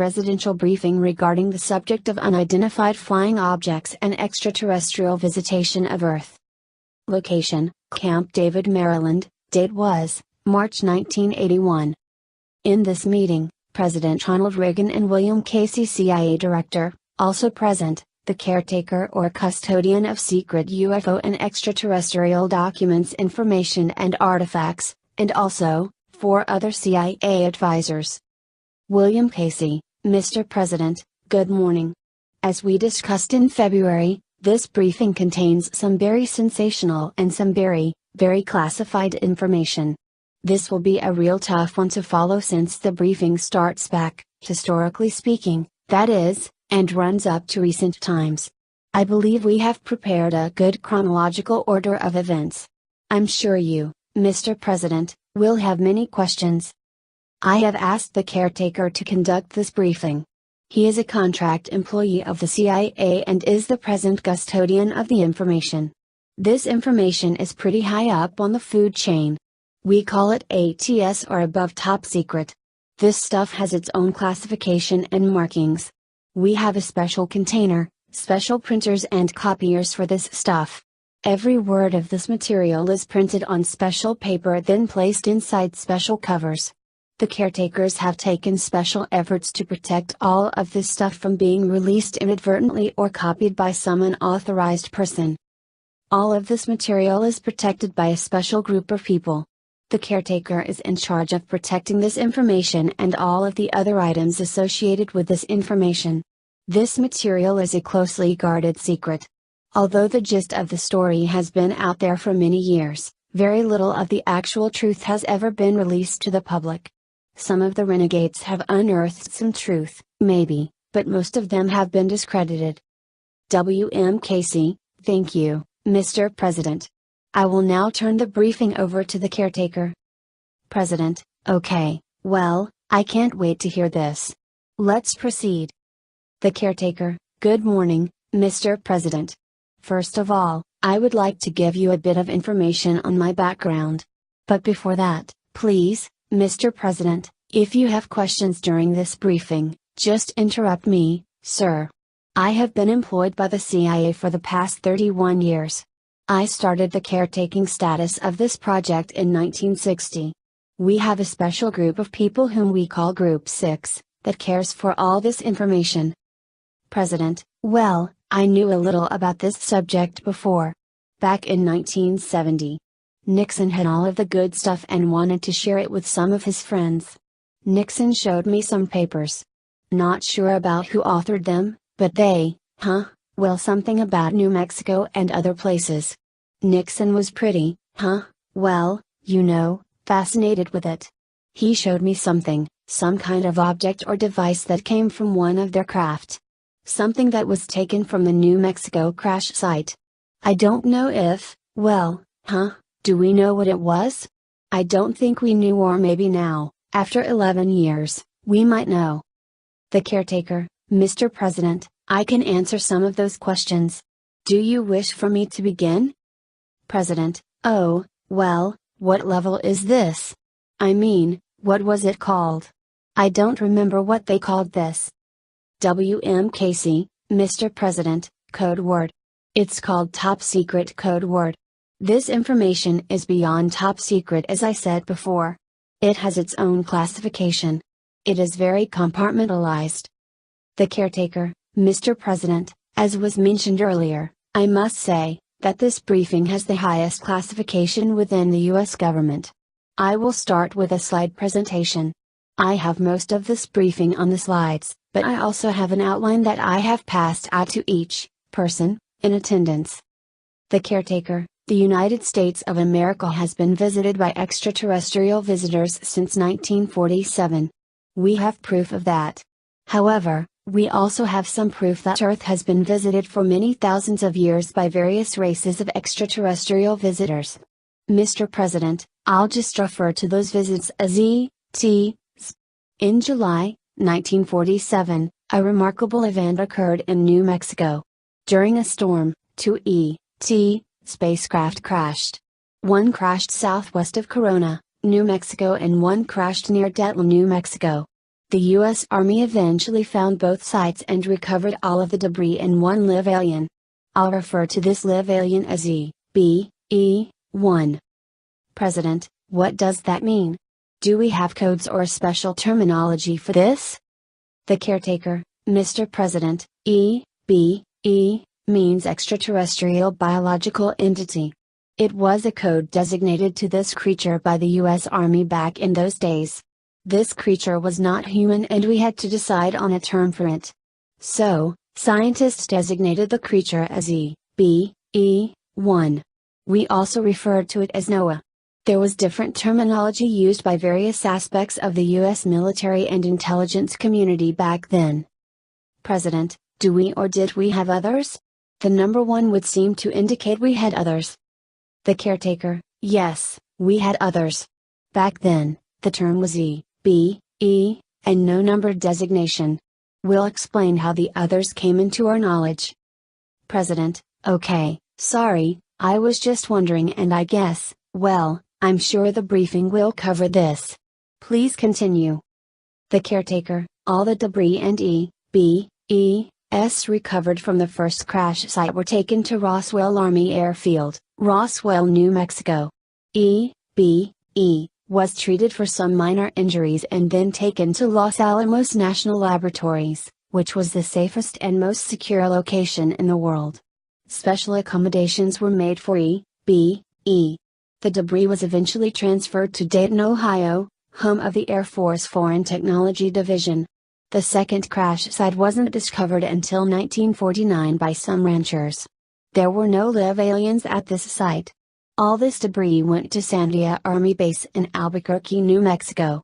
presidential briefing regarding the subject of unidentified flying objects and extraterrestrial visitation of Earth. Location: Camp David, Maryland. Date was March 1981. In this meeting, President Ronald Reagan and William Casey, CIA Director, also present, the caretaker or custodian of secret UFO and extraterrestrial documents, information and artifacts, and also 4 other CIA advisors. William Casey: Mr. President, good morning. As we discussed in February, this briefing contains some very sensational and some very classified information. This will be a real tough one to follow since the briefing starts back, historically speaking, that is, and runs up to recent times. I believe we have prepared a good chronological order of events. I'm sure you, Mr. President, will have many questions. I have asked the caretaker to conduct this briefing. He is a contract employee of the CIA and is the present custodian of the information. This information is pretty high up on the food chain. We call it ATS or above top secret. This stuff has its own classification and markings. We have a special container, special printers and copiers for this stuff. Every word of this material is printed on special paper, then placed inside special covers. The caretakers have taken special efforts to protect all of this stuff from being released inadvertently or copied by some unauthorized person. All of this material is protected by a special group of people. The caretaker is in charge of protecting this information and all of the other items associated with this information. This material is a closely guarded secret. Although the gist of the story has been out there for many years, very little of the actual truth has ever been released to the public. Some of the renegades have unearthed some truth, maybe, but most of them have been discredited. W.M. Casey: Thank you, Mr. President. I will now turn the briefing over to the caretaker. President: Okay, well, I can't wait to hear this. Let's proceed. The caretaker: Good morning, Mr. President. First of all, I would like to give you a bit of information on my background. But before that, please, Mr. President, if you have questions during this briefing, just interrupt me, sir. I have been employed by the CIA for the past 31 years. I started the caretaking status of this project in 1960. We have a special group of people whom we call Group 6, that cares for all this information. President: Well, I knew a little about this subject before. Back in 1970. Nixon had all of the good stuff and wanted to share it with some of his friends. Nixon showed me some papers. Not sure about who authored them, but they, well, something about New Mexico and other places. Nixon was pretty, well, fascinated with it. He showed me something, some kind of object or device that came from one of their craft. Something that was taken from the New Mexico crash site. I don't know if, do we know what it was? I don't think we knew, or maybe now, after 11 years, we might know. The caretaker: Mr. President, I can answer some of those questions. Do you wish for me to begin? President: Oh, well, what level is this? I mean, what was it called? I don't remember what they called this. W.M. Casey: Mr. President, code word. It's called top secret code word. This information is beyond top secret, as I said before. It has its own classification. It is very compartmentalized. The caretaker: Mr. President, as was mentioned earlier, I must say, that this briefing has the highest classification within the U.S. government. I will start with a slide presentation. I have most of this briefing on the slides, but I also have an outline that I have passed out to each person in attendance. The caretaker: The United States of America has been visited by extraterrestrial visitors since 1947. We have proof of that. However, we also have some proof that Earth has been visited for many thousands of years by various races of extraterrestrial visitors. Mr. President, I'll just refer to those visits as ETs. In July 1947, a remarkable event occurred in New Mexico. During a storm, 2 ET spacecraft crashed. One crashed southwest of Corona, New Mexico, and one crashed near Detla, New Mexico. The U.S. Army eventually found both sites and recovered all of the debris in one live alien. I'll refer to this live alien as E-B-E-1. President, what does that mean? Do we have codes or special terminology for this? The caretaker, Mr. President, E-B-E means extraterrestrial biological entity. It was a code designated to this creature by the U.S. Army back in those days. This creature was not human and we had to decide on a term for it. So, scientists designated the creature as E-B-E-1. We also referred to it as Noah. There was different terminology used by various aspects of the U.S. military and intelligence community back then. President, do we or did we have others? The number 1 would seem to indicate we had others. The caretaker, yes, we had others. Back then, the term was E-B-E, and no numbered designation. We'll explain how the others came into our knowledge. President, okay, sorry, I was just wondering and I guess, well, I'm sure the briefing will cover this. Please continue. The caretaker, all the debris and E-B-E-S recovered from the first crash site were taken to Roswell Army Airfield, Roswell, New Mexico. E-B-E was treated for some minor injuries and then taken to Los Alamos National Laboratories, which was the safest and most secure location in the world. Special accommodations were made for E-B-E. The debris was eventually transferred to Dayton, Ohio, home of the Air Force Foreign Technology Division. The second crash site wasn't discovered until 1949 by some ranchers. There were no live aliens at this site. All this debris went to Sandia Army Base in Albuquerque, New Mexico.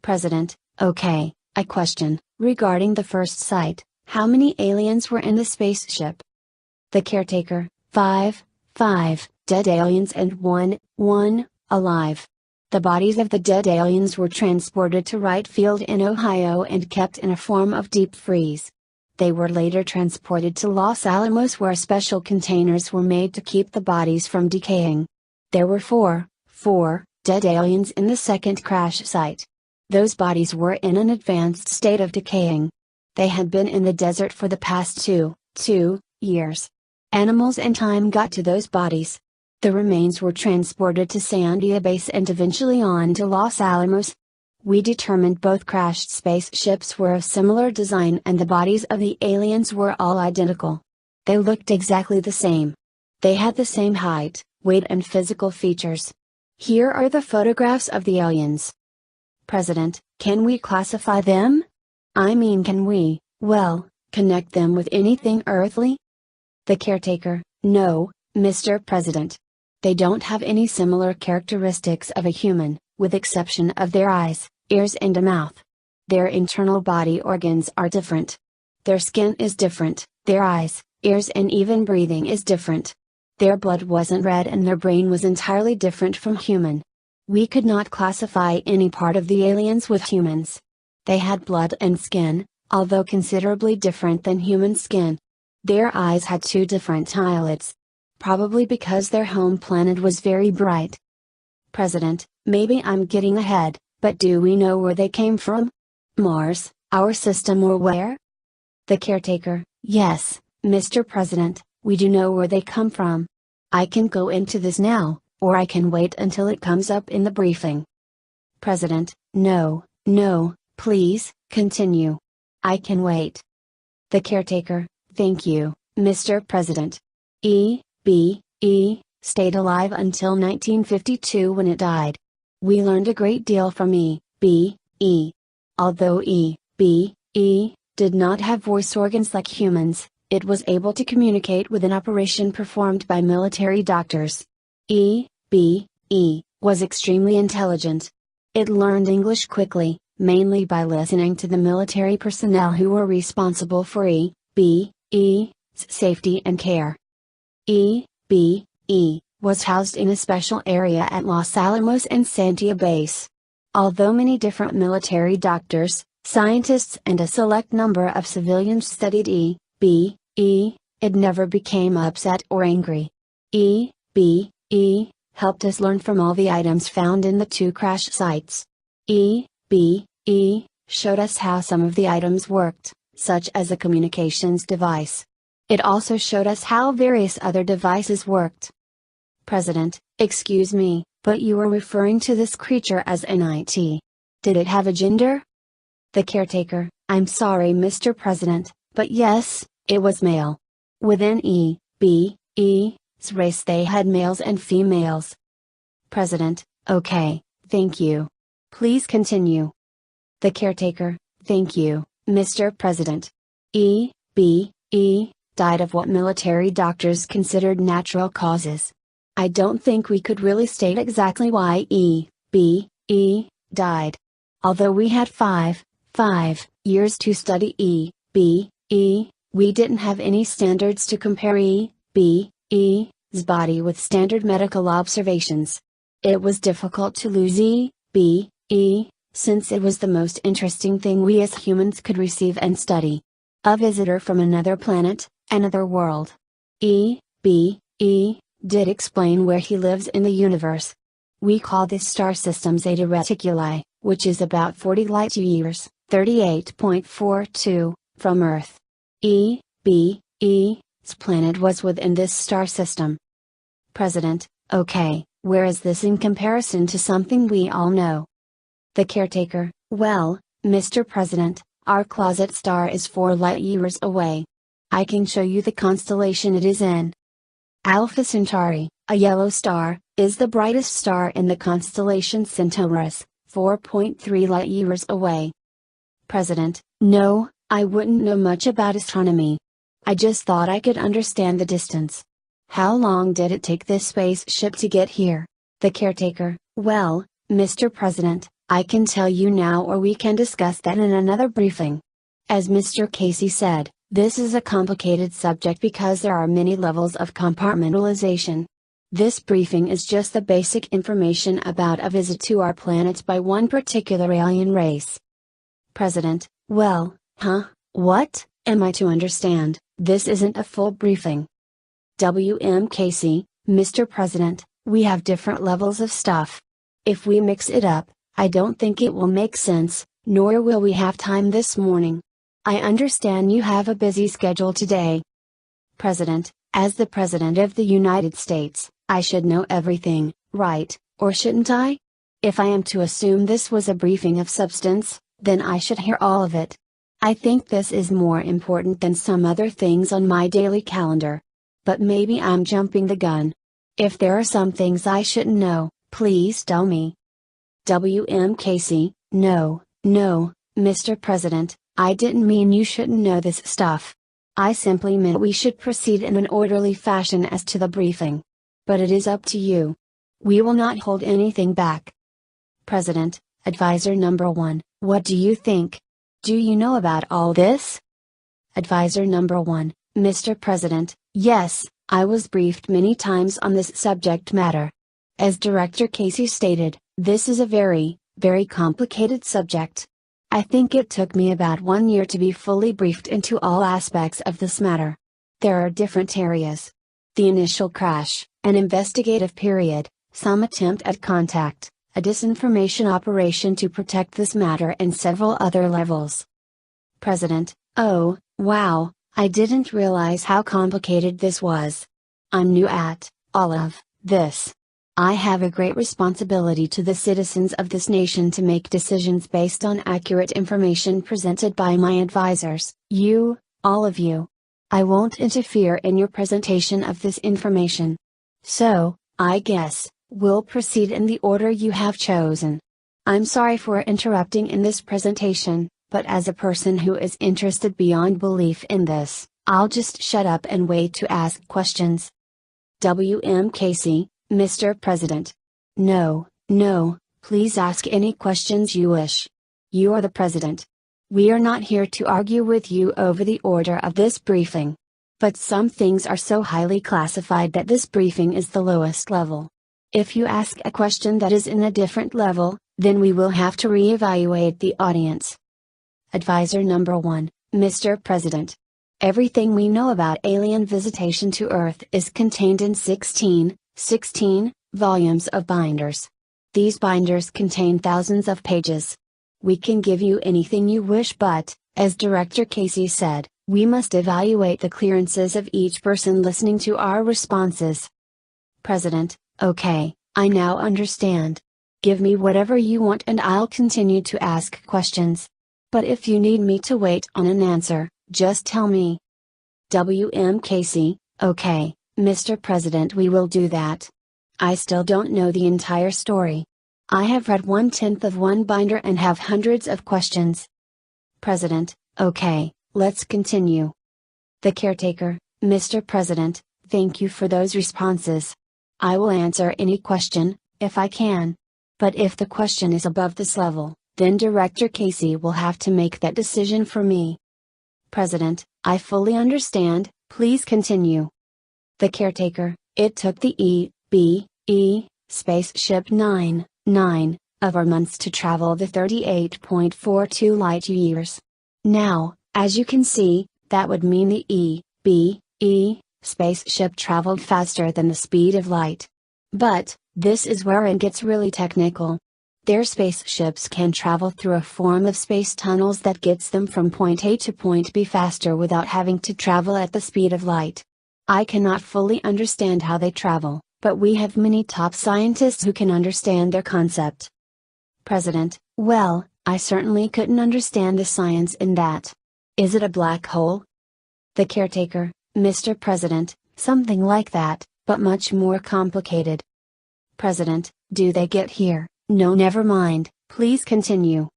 President, okay, I question, regarding the first site, how many aliens were in the spaceship? The caretaker, 5 dead aliens and 1 alive. The bodies of the dead aliens were transported to Wright Field in Ohio and kept in a form of deep freeze. They were later transported to Los Alamos where special containers were made to keep the bodies from decaying. There were four dead aliens in the second crash site. Those bodies were in an advanced state of decaying. They had been in the desert for the past two years. Animals and time got to those bodies. The remains were transported to Sandia Base and eventually on to Los Alamos. We determined both crashed spaceships were of similar design and the bodies of the aliens were all identical. They looked exactly the same. They had the same height, weight and physical features. Here are the photographs of the aliens. President, can we classify them? I mean, can we, connect them with anything earthly? The caretaker, no, Mr. President. They don't have any similar characteristics of a human, with exception of their eyes, ears and a mouth. Their internal body organs are different. Their skin is different, their eyes, ears and even breathing is different. Their blood wasn't red and their brain was entirely different from human. We could not classify any part of the aliens with humans. They had blood and skin, although considerably different than human skin. Their eyes had 2 different eyelids. Probably because their home planet was very bright. President, maybe I'm getting ahead, but do we know where they came from? Mars, our system, or where? The caretaker, yes, Mr. President, we do know where they come from. I can go into this now, or I can wait until it comes up in the briefing. President, no, please, continue. I can wait. The caretaker, thank you, Mr. President. E.B.E. stayed alive until 1952 when it died. We learned a great deal from E.B.E. Although E.B.E. did not have voice organs like humans, it was able to communicate with an operation performed by military doctors. E.B.E. was extremely intelligent. It learned English quickly, mainly by listening to the military personnel who were responsible for E.B.E.'s safety and care. E.B.E. was housed in a special area at Los Alamos and Sandia Base. Although many different military doctors, scientists and a select number of civilians studied E.B.E., it never became upset or angry. E.B.E. helped us learn from all the items found in the 2 crash sites. E.B.E. showed us how some of the items worked, such as a communications device. It also showed us how various other devices worked. President, excuse me, but you were referring to this creature as an IT. Did it have a gender? The caretaker, I'm sorry Mr. President, but yes, it was male. Within EBE's race they had males and females. President, okay, thank you. Please continue. The caretaker, thank you, Mr. President. EBE died of what military doctors considered natural causes. I don't think we could really state exactly why EBE died. Although we had five years to study EBE, we didn't have any standards to compare EBE's body with standard medical observations. It was difficult to lose EBE, since it was the most interesting thing we as humans could receive and study. A visitor from another planet, another world. EBE did explain where he lives in the universe. We call this star system Zeta Reticuli, which is about 40 light years, 38.42, from Earth. EBE's planet was within this star system. President, okay, where is this in comparison to something we all know? The caretaker, well, Mr. President, our closet star is 4 light years away. I can show you the constellation it is in. Alpha Centauri, a yellow star, is the brightest star in the constellation Centaurus, 4.3 light years away. President, no, I wouldn't know much about astronomy. I just thought I could understand the distance. How long did it take this spaceship to get here? The caretaker, well, Mr. President, I can tell you now or we can discuss that in another briefing. As Mr. Casey said, this is a complicated subject because there are many levels of compartmentalization. This briefing is just the basic information about a visit to our planet by one particular alien race. President, well, what am I to understand? This isn't a full briefing. W.M. Casey, Mr. President, we have different levels of stuff. If we mix it up, I don't think it will make sense, nor will we have time this morning. I understand you have a busy schedule today. President, as the President of the United States, I should know everything, right, or shouldn't I? If I am to assume this was a briefing of substance, then I should hear all of it. I think this is more important than some other things on my daily calendar. But maybe I'm jumping the gun. If there are some things I shouldn't know, please tell me. W.M. Casey, no, Mr. President, I didn't mean you shouldn't know this stuff. I simply meant we should proceed in an orderly fashion as to the briefing. But it is up to you. We will not hold anything back. President, Advisor number 1, what do you think? Do you know about all this? Advisor number 1, Mr. President, yes, I was briefed many times on this subject matter. As Director Casey stated, this is a very complicated subject. I think it took me about 1 year to be fully briefed into all aspects of this matter. There are different areas. The initial crash, an investigative period, some attempt at contact, a disinformation operation to protect this matter and several other levels. President, oh, wow, I didn't realize how complicated this was. I'm new at all of this. I have a great responsibility to the citizens of this nation to make decisions based on accurate information presented by my advisors, you, all of you. I won't interfere in your presentation of this information. So, I guess, we'll proceed in the order you have chosen. I'm sorry for interrupting in this presentation, but as a person who is interested beyond belief in this, I'll just shut up and wait to ask questions. W.M. Casey, Mr. President. No, please ask any questions you wish. You are the President. We are not here to argue with you over the order of this briefing. But some things are so highly classified that this briefing is the lowest level. If you ask a question that is in a different level, then we will have to re-evaluate the audience. Advisor number 1, Mr. President. Everything we know about alien visitation to Earth is contained in 16 volumes of binders. These binders contain thousands of pages. we can give you anything you wish, but, as Director Casey said, we must evaluate the clearances of each person listening to our responses. President: Okay, I now understand. Give me whatever you want and I'll continue to ask questions. But if you need me to wait on an answer, just tell me. W.M. Casey: Okay, Mr. President, we will do that. I still don't know the entire story. I have read 1/10 of one binder and have hundreds of questions. President: Okay, let's continue. The caretaker: Mr. President, thank you for those responses. I will answer any question, if I can. But if the question is above this level, then Director Casey will have to make that decision for me. President: I fully understand, please continue. The caretaker: It took the E.B.E. Spaceship 9 of our months to travel the 38.42 light years. Now, as you can see, that would mean the E.B.E. spaceship traveled faster than the speed of light. But, this is where it gets really technical. Their spaceships can travel through a form of space tunnels that gets them from point A to point B faster without having to travel at the speed of light. I cannot fully understand how they travel, but we have many top scientists who can understand their concept. President: Well, I certainly couldn't understand the science in that. Is it a black hole? The caretaker: Mr. President, something like that, but much more complicated. President: Do they get here? No, never mind, please continue.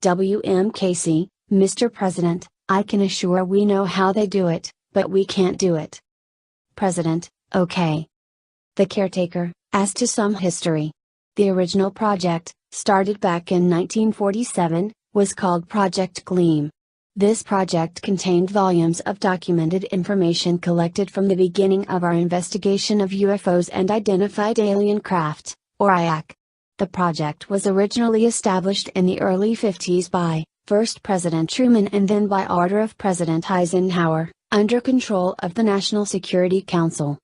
W.M. Casey: Mr. President, I can assure we know how they do it, but we can't do it. President: Okay. The caretaker: As to some history. The original project, started back in 1947, was called Project Gleam. This project contained volumes of documented information collected from the beginning of our investigation of UFOs and identified alien craft, or IAC. The project was originally established in the early 50s by, first President Truman and then by order of President Eisenhower, under control of the National Security Council.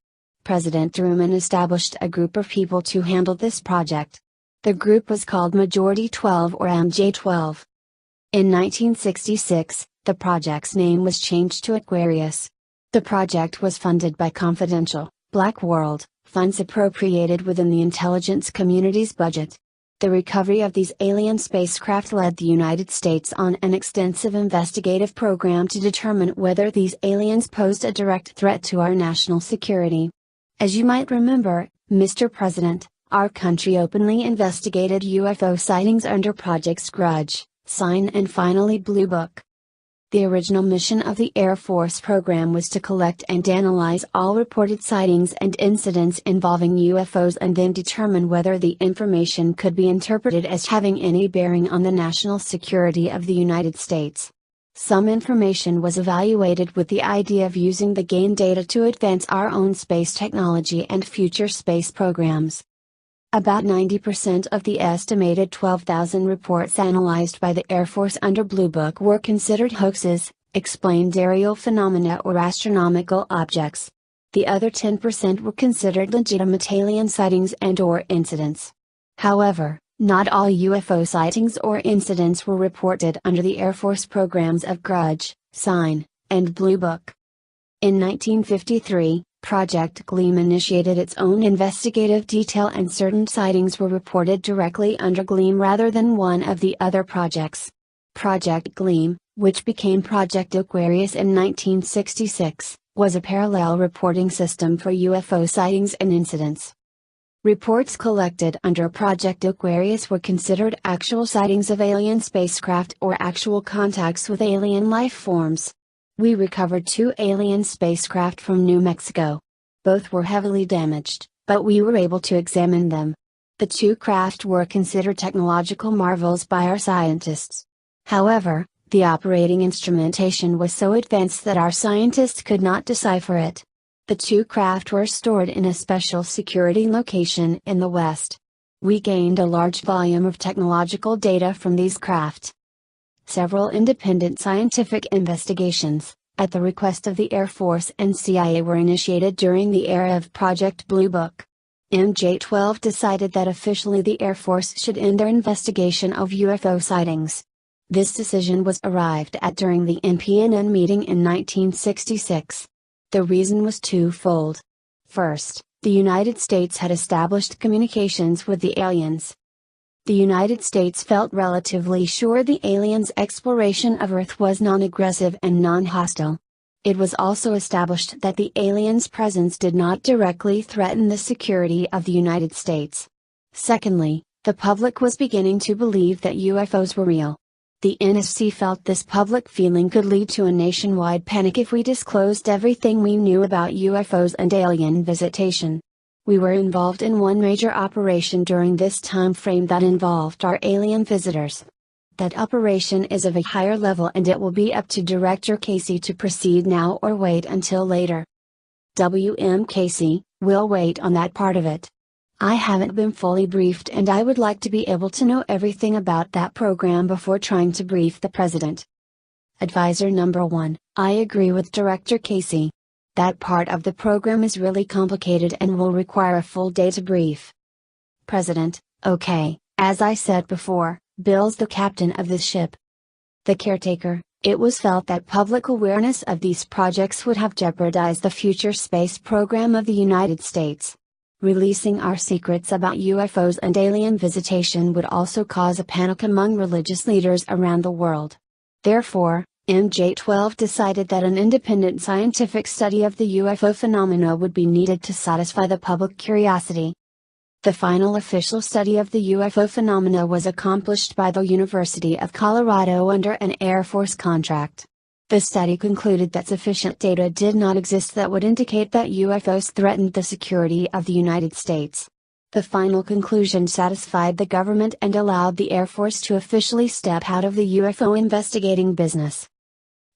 President Truman established a group of people to handle this project. The group was called Majority 12 or MJ12. In 1966, the project's name was changed to Aquarius. The project was funded by confidential, Black World, funds appropriated within the intelligence community's budget. The recovery of these alien spacecraft led the United States on an extensive investigative program to determine whether these aliens posed a direct threat to our national security. As you might remember, Mr. President, our country openly investigated UFO sightings under Projects Grudge, Sign and finally Blue Book. The original mission of the Air Force program was to collect and analyze all reported sightings and incidents involving UFOs and then determine whether the information could be interpreted as having any bearing on the national security of the United States. Some information was evaluated with the idea of using the gained data to advance our own space technology and future space programs. About 90% of the estimated 12,000 reports analyzed by the Air Force under Blue Book were considered hoaxes, explained aerial phenomena or astronomical objects. The other 10% were considered legitimate alien sightings and/or incidents. However, not all UFO sightings or incidents were reported under the Air Force programs of Grudge, Sign, and Blue Book. In 1953, Project Gleam initiated its own investigative detail and certain sightings were reported directly under Gleam rather than one of the other projects. Project Gleam, which became Project Aquarius in 1966, was a parallel reporting system for UFO sightings and incidents. Reports collected under Project Aquarius were considered actual sightings of alien spacecraft or actual contacts with alien life forms. We recovered 2 alien spacecraft from New Mexico. Both were heavily damaged, but we were able to examine them. The 2 craft were considered technological marvels by our scientists. However, the operating instrumentation was so advanced that our scientists could not decipher it. The 2 craft were stored in a special security location in the West. We gained a large volume of technological data from these craft. Several independent scientific investigations, at the request of the Air Force and CIA, were initiated during the era of Project Blue Book. MJ-12 decided that officially the Air Force should end their investigation of UFO sightings. This decision was arrived at during the NPNN meeting in 1966. The reason was twofold. First, the United States had established communications with the aliens. The United States felt relatively sure the aliens' exploration of Earth was non-aggressive and non-hostile. It was also established that the aliens' presence did not directly threaten the security of the United States. Secondly, the public was beginning to believe that UFOs were real. The NSC felt this public feeling could lead to a nationwide panic if we disclosed everything we knew about UFOs and alien visitation. We were involved in one major operation during this time frame that involved our alien visitors. That operation is of a higher level and it will be up to Director Casey to proceed now or wait until later. W.M. Casey, we'll wait on that part of it. I haven't been fully briefed and I would like to be able to know everything about that program before trying to brief the President. Advisor number 1, I agree with Director Casey. That part of the program is really complicated and will require a full day to brief. President, okay, as I said before, Bill's the captain of this ship. The caretaker, it was felt that public awareness of these projects would have jeopardized the future space program of the United States. Releasing our secrets about UFOs and alien visitation would also cause a panic among religious leaders around the world. Therefore, MJ-12 decided that an independent scientific study of the UFO phenomena would be needed to satisfy the public curiosity. The final official study of the UFO phenomena was accomplished by the University of Colorado under an Air Force contract. The study concluded that sufficient data did not exist that would indicate that UFOs threatened the security of the United States. The final conclusion satisfied the government and allowed the Air Force to officially step out of the UFO investigating business.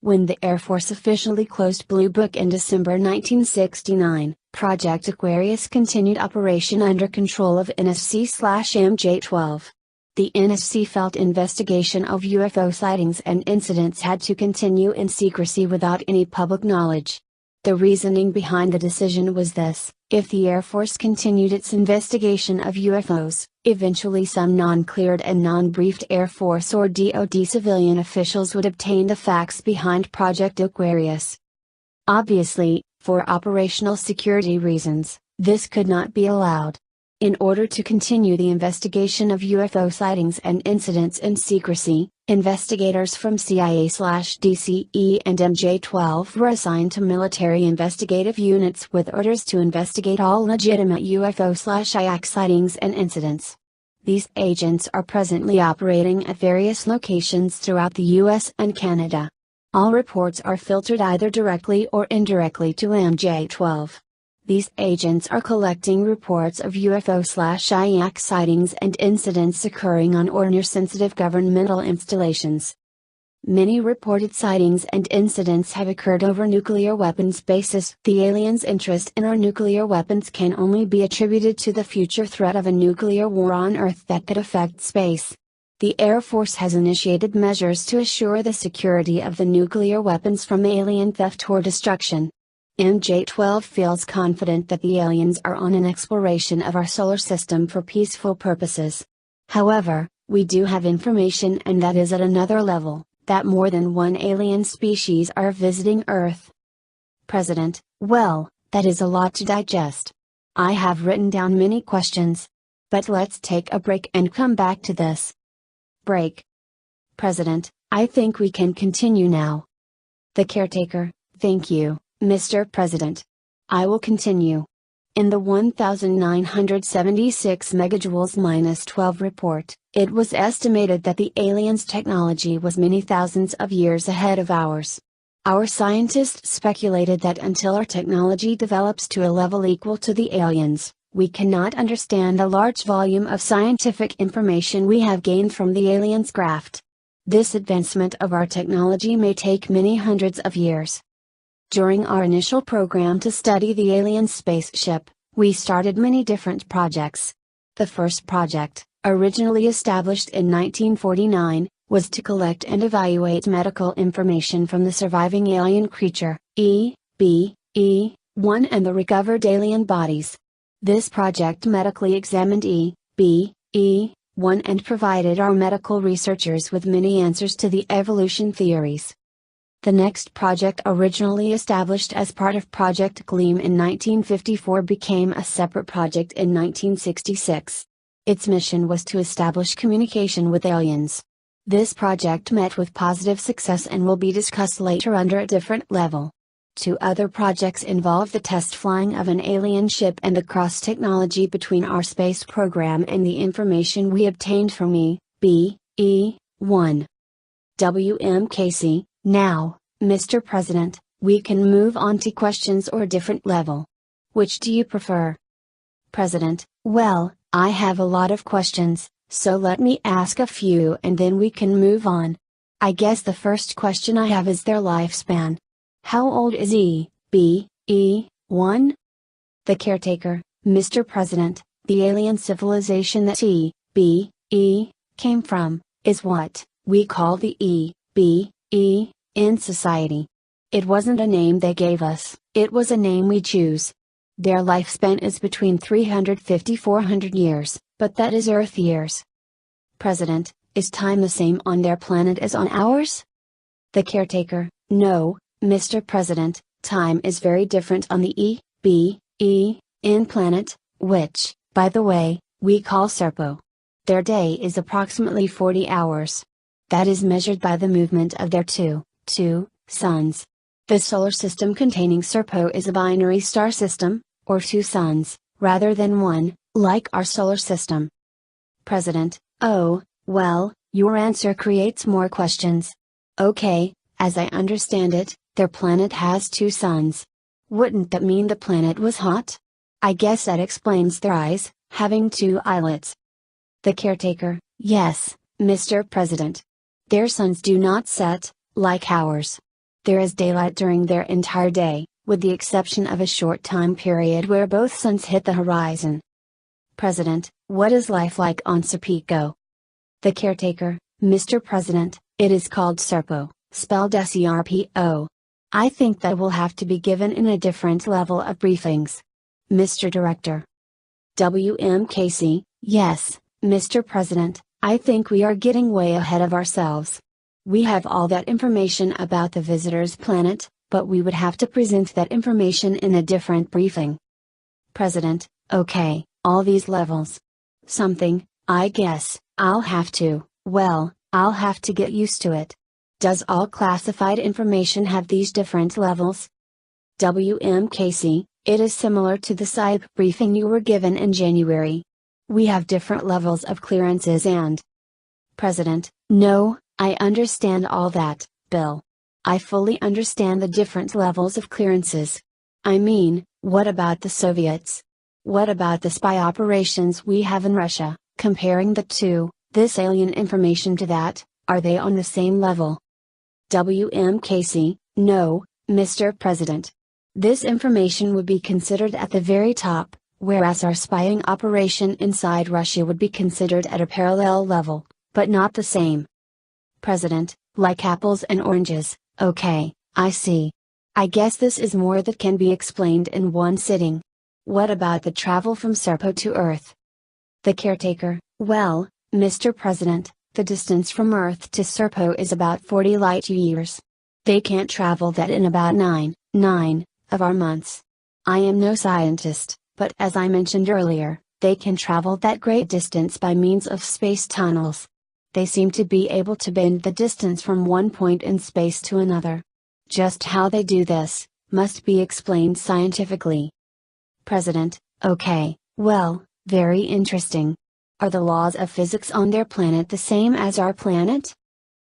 When the Air Force officially closed Blue Book in December 1969, Project Aquarius continued operation under control of NSC/MJ-12. The NSC felt investigation of UFO sightings and incidents had to continue in secrecy without any public knowledge. The reasoning behind the decision was this: if the Air Force continued its investigation of UFOs, eventually some non-cleared and non-briefed Air Force or DoD civilian officials would obtain the facts behind Project Aquarius. Obviously, for operational security reasons, this could not be allowed. In order to continue the investigation of UFO sightings and incidents in secrecy, investigators from CIA/DCE and MJ-12 were assigned to military investigative units with orders to investigate all legitimate UFO/IAC sightings and incidents. These agents are presently operating at various locations throughout the US and Canada. All reports are filtered either directly or indirectly to MJ-12. These agents are collecting reports of UFO/IAC sightings and incidents occurring on or near sensitive governmental installations. Many reported sightings and incidents have occurred over nuclear weapons bases. The aliens' interest in our nuclear weapons can only be attributed to the future threat of a nuclear war on Earth that could affect space. The Air Force has initiated measures to assure the security of the nuclear weapons from alien theft or destruction. MJ-12 feels confident that the aliens are on an exploration of our solar system for peaceful purposes. However, we do have information, and that is at another level, that more than one alien species are visiting Earth. President, well, that is a lot to digest. I have written down many questions. But let's take a break and come back to this. Break. President, I think we can continue now. The caretaker, thank you, Mr. President. I will continue. In the 1976 megajoules-12 report, it was estimated that the aliens' technology was many thousands of years ahead of ours. Our scientists speculated that until our technology develops to a level equal to the aliens, we cannot understand the large volume of scientific information we have gained from the aliens' craft. This advancement of our technology may take many hundreds of years. During our initial program to study the alien spaceship, we started many different projects. The first project, originally established in 1949, was to collect and evaluate medical information from the surviving alien creature, EB-1, and the recovered alien bodies. This project medically examined E1 and provided our medical researchers with many answers to the evolution theories. The next project, originally established as part of Project Gleam in 1954, became a separate project in 1966. Its mission was to establish communication with aliens. This project met with positive success and will be discussed later under a different level. Two other projects involve the test flying of an alien ship and the cross-technology between our space program and the information we obtained from E1. W.M. Casey. Now, Mr. President, we can move on to questions or a different level. Which do you prefer? President: Well, I have a lot of questions, so let me ask a few and then we can move on. I guess the first question I have is their lifespan. How old is E1? The caretaker: Mr. President, the alien civilization that E came from, is what we call the in society. It wasn't a name they gave us, it was a name we choose. Their lifespan is between 350–400 years, but that is Earth years. President: Is time the same on their planet as on ours? The caretaker: No, Mr. President, time is very different on the in planet, which, by the way, we call Serpo. Their day is approximately 40 hours. That is measured by the movement of their two suns. The solar system containing Serpo is a binary star system, or two suns, rather than one, like our solar system. President: Oh, well, your answer creates more questions. Okay, as I understand it, their planet has two suns. Wouldn't that mean the planet was hot? I guess that explains their eyes, having two eyelets. The caretaker: Yes, Mr. President. Their suns do not set, like ours. There is daylight during their entire day, with the exception of a short time period where both suns hit the horizon. President: What is life like on Serpico? The caretaker: Mr. President, it is called Serpo, spelled Serpo. I think that will have to be given in a different level of briefings. Mr. Director. W.M. Casey: Yes, Mr. President, I think we are getting way ahead of ourselves. We have all that information about the visitor's planet, but we would have to present that information in a different briefing. President: Okay, all these levels. Something, I guess, I'll have to get used to it. Does all classified information have these different levels? W.M. Casey: It is similar to the SIP briefing you were given in January. We have different levels of clearances and. President: No, I understand all that, Bill. I fully understand the different levels of clearances. I mean, what about the Soviets? What about the spy operations we have in Russia? Comparing the two, this alien information to that, are they on the same level? W.M. Casey: No, Mr. President. This information would be considered at the very top, whereas our spying operation inside Russia would be considered at a parallel level, but not the same. President: Like apples and oranges. Okay, I see. I guess this is more that can be explained in one sitting. What about the travel from Serpo to Earth? The caretaker: Well, Mr. President, the distance from Earth to Serpo is about 40 light years. They can't travel that in about 9 of our months. I am no scientist, but as I mentioned earlier, they can travel that great distance by means of space tunnels. They seem to be able to bend the distance from one point in space to another. Just how they do this, must be explained scientifically. President: Okay, well, very interesting. Are the laws of physics on their planet the same as our planet?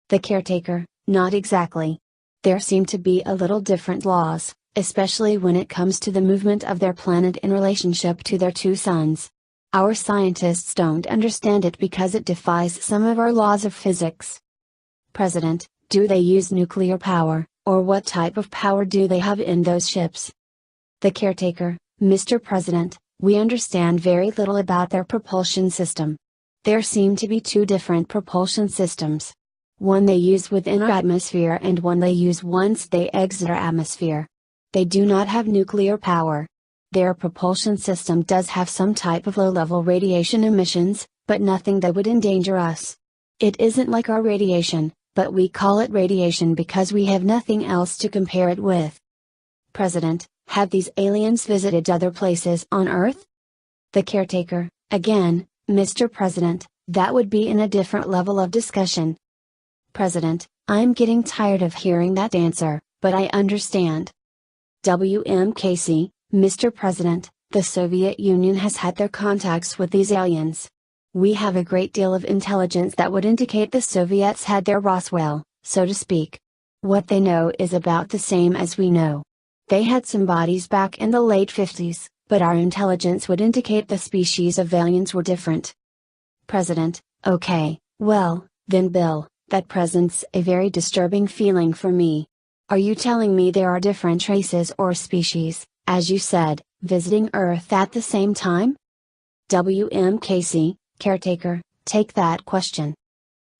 The caretaker: Not exactly. There seem to be a little different laws, especially when it comes to the movement of their planet in relationship to their two suns. Our scientists don't understand it because it defies some of our laws of physics. President: Do they use nuclear power, or what type of power do they have in those ships? The caretaker: Mr. President, we understand very little about their propulsion system. There seem to be two different propulsion systems. One they use within our atmosphere and one they use once they exit our atmosphere. They do not have nuclear power. Their propulsion system does have some type of low-level radiation emissions, but nothing that would endanger us. It isn't like our radiation, but we call it radiation because we have nothing else to compare it with. President, have these aliens visited other places on Earth? The caretaker, again, Mr. President, that would be in a different level of discussion. President, I'm getting tired of hearing that answer, but I understand. W.M. Casey, Mr. President, the Soviet Union has had their contacts with these aliens. We have a great deal of intelligence that would indicate the Soviets had their Roswell, so to speak. What they know is about the same as we know. They had some bodies back in the late 50s, but our intelligence would indicate the species of aliens were different. President, okay, well, then Bill, that presents a very disturbing feeling for me. Are you telling me there are different races or species, as you said, visiting Earth at the same time? W.M. Casey, caretaker, take that question.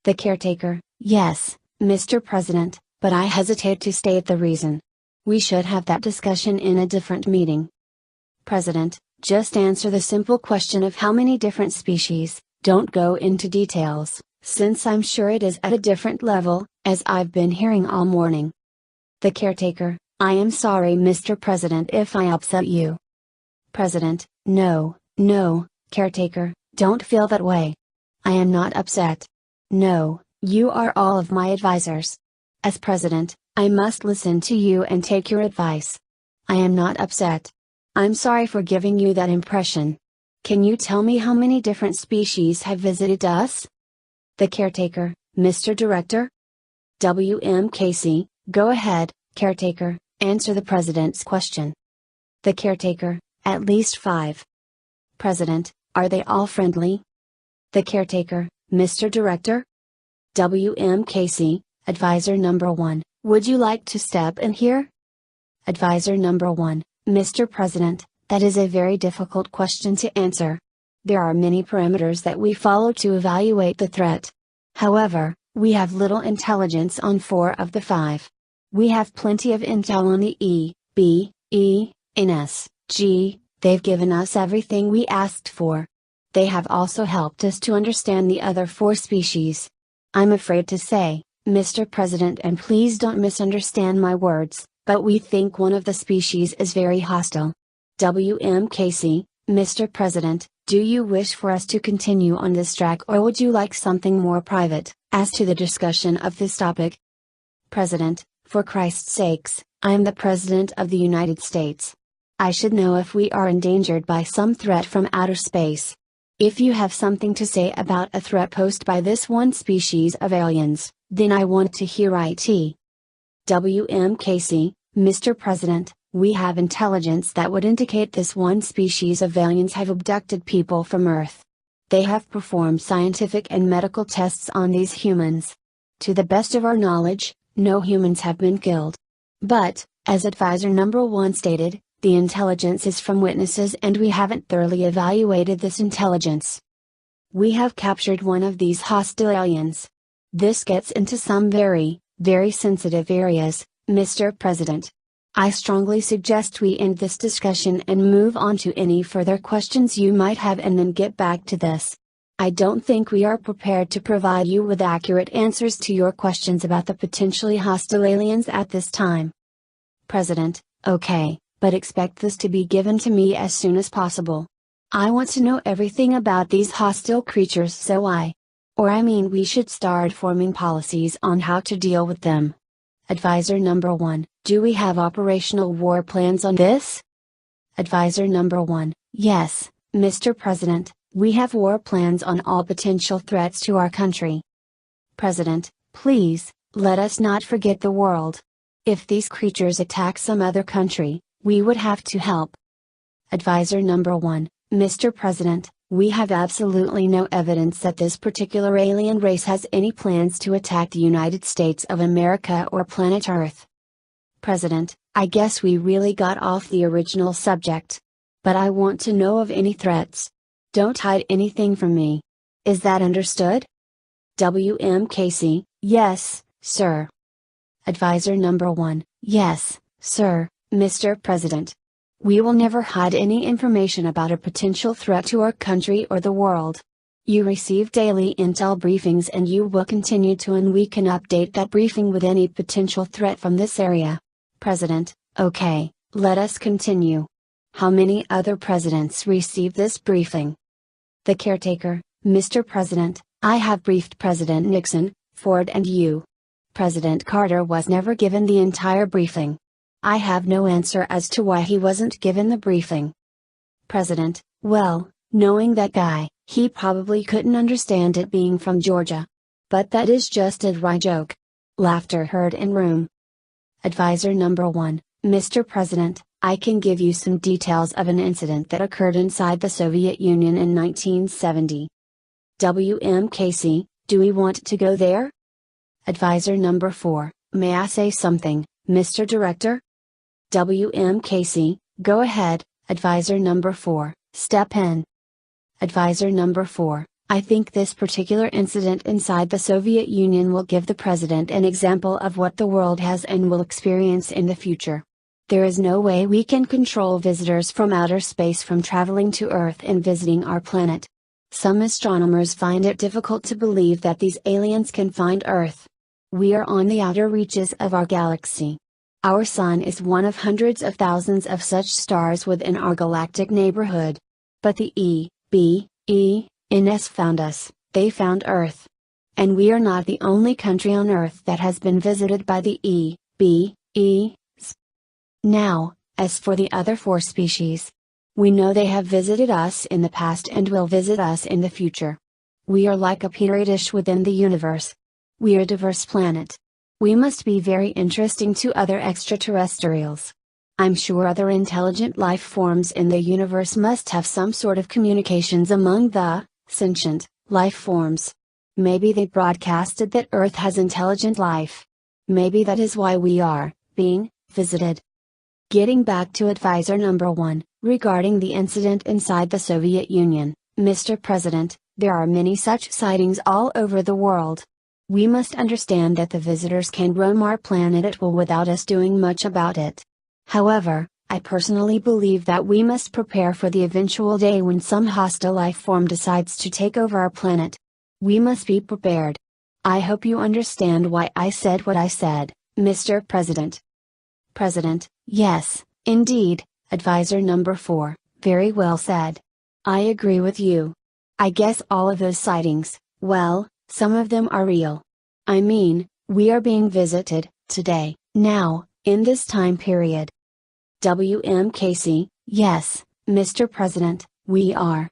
The caretaker, yes, Mr. President, but I hesitate to state the reason. We should have that discussion in a different meeting. President, just answer the simple question of how many different species, don't go into details, since I'm sure it is at a different level, as I've been hearing all morning. The caretaker, I am sorry Mr. President if I upset you. President, no, caretaker, don't feel that way. I am not upset. No, you are all of my advisors. As President, I must listen to you and take your advice. I am not upset. I'm sorry for giving you that impression. Can you tell me how many different species have visited us? The caretaker, Mr. Director? W.M. Casey, go ahead, caretaker, answer the President's question. The caretaker, at least 5. President, are they all friendly? The caretaker, Mr. Director? W.M. Casey, Advisor number 1, would you like to step in here? Advisor number 1, Mr. President, that is a very difficult question to answer. There are many parameters that we follow to evaluate the threat. However, we have little intelligence on 4 of the 5. We have plenty of intel on the E, B, E, and S, G, they've given us everything we asked for. They have also helped us to understand the other 4 species. I'm afraid to say, Mr. President, and please don't misunderstand my words, but we think one of the species is very hostile. W.M. Casey, Mr. President, do you wish for us to continue on this track or would you like something more private, as to the discussion of this topic? President, for Christ's sakes, I am the President of the United States. I should know if we are endangered by some threat from outer space. If you have something to say about a threat posed by this one species of aliens, then I want to hear it. W.M. Casey, Mr. President, we have intelligence that would indicate this one species of aliens have abducted people from Earth. They have performed scientific and medical tests on these humans. To the best of our knowledge, no humans have been killed. But, as Advisor number 1 stated, the intelligence is from witnesses and we haven't thoroughly evaluated this intelligence. We have captured one of these hostile aliens. This gets into some very sensitive areas, Mr. President. I strongly suggest we end this discussion and move on to any further questions you might have and then get back to this. I don't think we are prepared to provide you with accurate answers to your questions about the potentially hostile aliens at this time. President, okay, but expect this to be given to me as soon as possible. I want to know everything about these hostile creatures so we should start forming policies on how to deal with them. Advisor number 1, do we have operational war plans on this? Advisor number 1, yes, Mr. President, we have war plans on all potential threats to our country. President, please, let us not forget the world. If these creatures attack some other country, we would have to help. Advisor number 1, Mr. President, we have absolutely no evidence that this particular alien race has any plans to attack the United States of America or planet Earth. President, I guess we really got off the original subject. But I want to know of any threats. Don't hide anything from me. Is that understood? W.M. Casey, yes, sir. Advisor number 1, yes, sir, Mr. President. We will never hide any information about a potential threat to our country or the world. You receive daily intel briefings and you will continue to, and we can update that briefing with any potential threat from this area. President: Okay, let us continue. How many other presidents received this briefing? The caretaker: Mr. President, I have briefed President Nixon, Ford and you. President Carter was never given the entire briefing. I have no answer as to why he wasn't given the briefing. President: Well, knowing that guy, he probably couldn't understand it being from Georgia. But that is just a dry joke. Laughter heard in room. Advisor number 1, Mr. President, I can give you some details of an incident that occurred inside the Soviet Union in 1970. W.M. Casey, do we want to go there? Advisor number 4, may I say something, Mr. Director? W.M. Casey, go ahead. Advisor number 4, step in. Advisor number 4, I think this particular incident inside the Soviet Union will give the President an example of what the world has and will experience in the future. There is no way we can control visitors from outer space from traveling to Earth and visiting our planet. Some astronomers find it difficult to believe that these aliens can find Earth. We are on the outer reaches of our galaxy. Our Sun is one of hundreds of thousands of such stars within our galactic neighborhood. But the EBENS found us, they found Earth. And we are not the only country on Earth that has been visited by the EBENS. Now, as for the other 4 species, we know they have visited us in the past and will visit us in the future. We are like a petri dish within the universe. We are a diverse planet. We must be very interesting to other extraterrestrials. I'm sure other intelligent life forms in the universe must have some sort of communications among the sentient life forms. Maybe they broadcasted that Earth has intelligent life. Maybe that is why we are being visited. Getting back to advisor number 1, regarding the incident inside the Soviet Union, Mr. President, there are many such sightings all over the world. We must understand that the visitors can roam our planet at will without us doing much about it. However, I personally believe that we must prepare for the eventual day when some hostile life form decides to take over our planet. We must be prepared. I hope you understand why I said what I said, Mr. President. President: Yes, indeed, advisor number 4, very well said. I agree with you. I guess all of those sightings, well, some of them are real. I mean, we are being visited, today, now, in this time period. W.M. Casey: Yes, Mr. President, we are.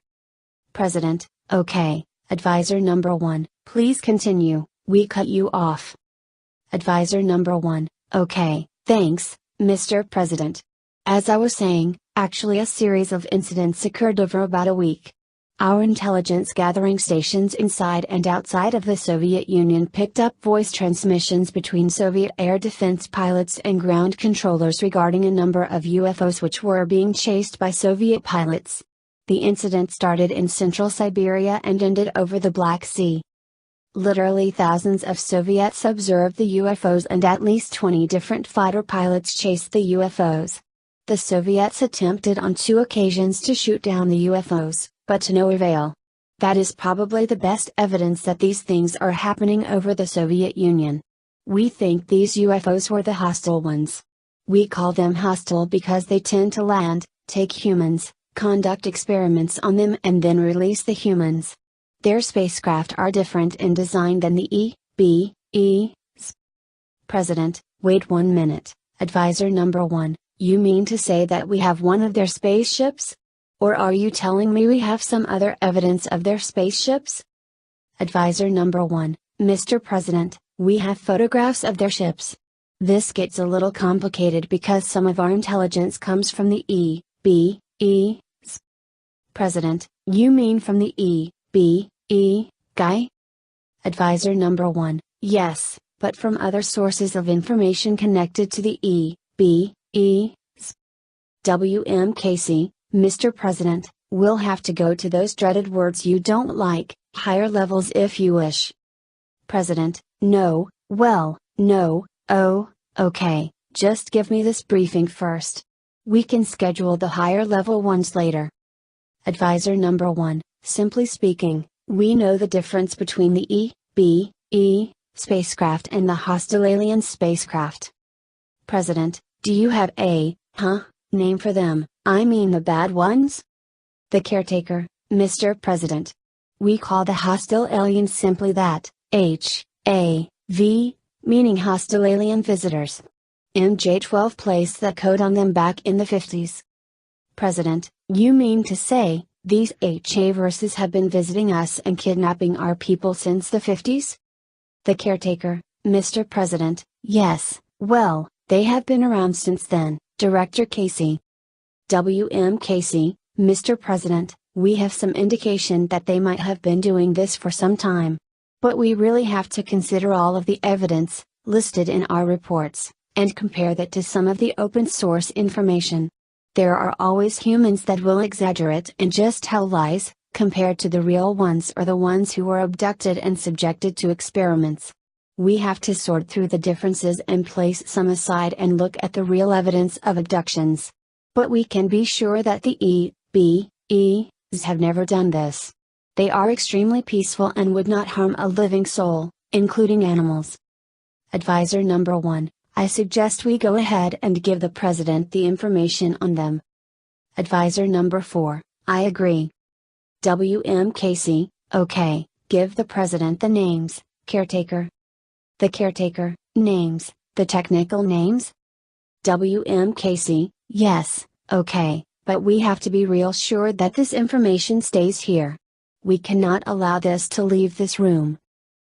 President: Okay, advisor number 1, please continue, we cut you off. Advisor number 1, okay, thanks, Mr. President. As I was saying, actually a series of incidents occurred over about a week. Our intelligence gathering stations inside and outside of the Soviet Union picked up voice transmissions between Soviet air defense pilots and ground controllers regarding a number of UFOs which were being chased by Soviet pilots. The incident started in central Siberia and ended over the Black Sea. Literally thousands of Soviets observed the UFOs and at least 20 different fighter pilots chased the UFOs. The Soviets attempted on 2 occasions to shoot down the UFOs, but to no avail. That is probably the best evidence that these things are happening over the Soviet Union. We think these UFOs were the hostile ones. We call them hostile because they tend to land, take humans, conduct experiments on them and then release the humans. Their spacecraft are different in design than the EBEs. President: Wait 1 minute, advisor number 1, you mean to say that we have one of their spaceships? Or are you telling me we have some other evidence of their spaceships? Advisor number 1, Mr. President, we have photographs of their ships. This gets a little complicated because some of our intelligence comes from the EBEs. President: You mean from the EBE guy? Advisor number 1, yes, but from other sources of information connected to the EBEs. W.M. Casey: Mr. President, we'll have to go to those dreaded words you don't like, higher levels if you wish. President: No, well, no, oh, okay, just give me this briefing first. We can schedule the higher level ones later. Advisor number 1, simply speaking, we know the difference between the E spacecraft and the hostile alien spacecraft. President, do you have a name for them, I mean the bad ones? The caretaker, Mr. President. We call the hostile aliens simply that, HAV, meaning hostile alien visitors. MJ-12 placed that code on them back in the 50s. President, you mean to say, these HA-verses have been visiting us and kidnapping our people since the 50s? The caretaker, Mr. President, yes, well, they have been around since then, Director Casey. W.M. Casey, Mr. President, we have some indication that they might have been doing this for some time. But we really have to consider all of the evidence, listed in our reports, and compare that to some of the open source information. There are always humans that will exaggerate and just tell lies, compared to the real ones or the ones who were abducted and subjected to experiments. We have to sort through the differences and place some aside and look at the real evidence of abductions. But we can be sure that the EBEs have never done this. They are extremely peaceful and would not harm a living soul, including animals. Advisor number 1, I suggest we go ahead and give the President the information on them. Advisor number 4, I agree. W.M. Casey, okay, give the President the names, caretaker. The caretaker, names, the technical names? W.M. Casey, yes, okay, but we have to be real sure that this information stays here. We cannot allow this to leave this room.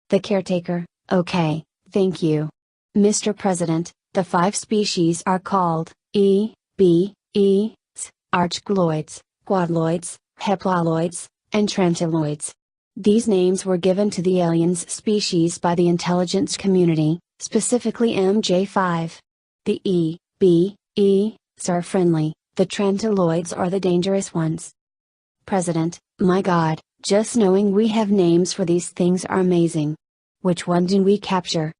The caretaker, okay, thank you. Mr. President, the 5 species are called, EBEs, archgloids, quadloids, heptaloids, and trantiloids. These names were given to the aliens species by the intelligence community, specifically MJ5. The EBEs are friendly, the trantiloids are the dangerous ones. President, my God, just knowing we have names for these things are amazing. Which one do we capture?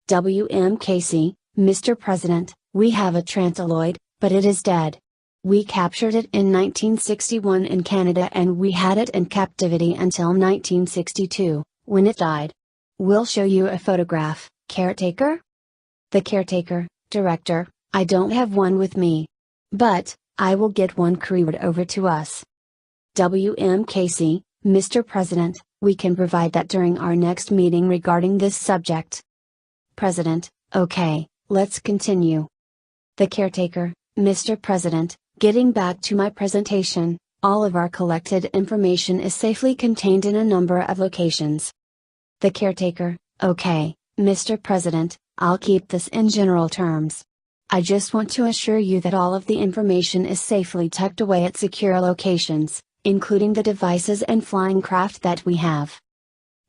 W.M. Casey, Mr. President, we have a trantiloid, but it is dead. We captured it in 1961 in Canada and we had it in captivity until 1962, when it died. We'll show you a photograph, caretaker? The caretaker, Director, I don't have one with me. But, I will get one couriered over to us. W.M. Casey, Mr. President, we can provide that during our next meeting regarding this subject. President, okay, let's continue. The caretaker, Mr. President, getting back to my presentation, all of our collected information is safely contained in a number of locations. The caretaker, okay, Mr. President, I'll keep this in general terms. I just want to assure you that all of the information is safely tucked away at secure locations, including the devices and flying craft that we have.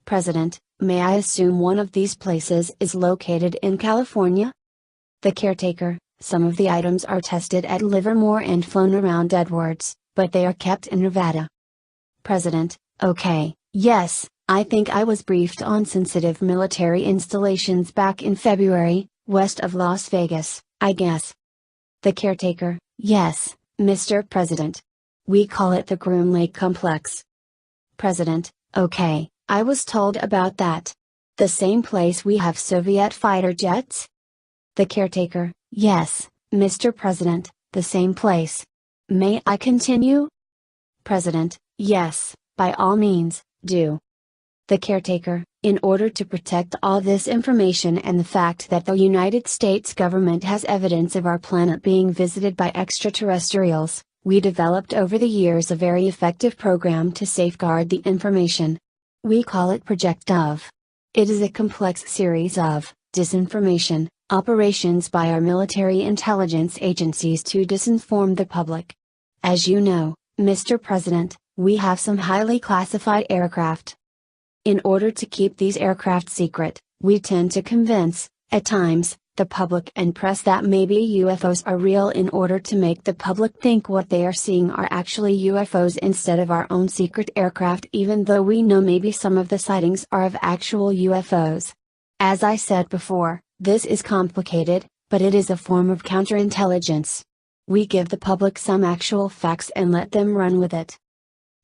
President, may I assume one of these places is located in California? The caretaker, some of the items are tested at Livermore and flown around Edwards, but they are kept in Nevada. President, okay, yes, I think I was briefed on sensitive military installations back in February, west of Las Vegas, I guess. The caretaker, yes, Mr. President. We call it the Groom Lake Complex. President, okay, I was told about that. The same place we have Soviet fighter jets? The caretaker, yes, Mr. President, the same place. May I continue? President, yes, by all means, do. The caretaker, in order to protect all this information and the fact that the United States government has evidence of our planet being visited by extraterrestrials, we developed over the years a very effective program to safeguard the information. We call it Project Dove. It is a complex series of disinformation operations by our military intelligence agencies to disinform the public. As you know, Mr. President, we have some highly classified aircraft. In order to keep these aircraft secret, we tend to convince, at times, the public and press that maybe UFOs are real in order to make the public think what they are seeing are actually UFOs instead of our own secret aircraft, even though we know maybe some of the sightings are of actual UFOs. As I said before, this is complicated, but it is a form of counterintelligence. We give the public some actual facts and let them run with it.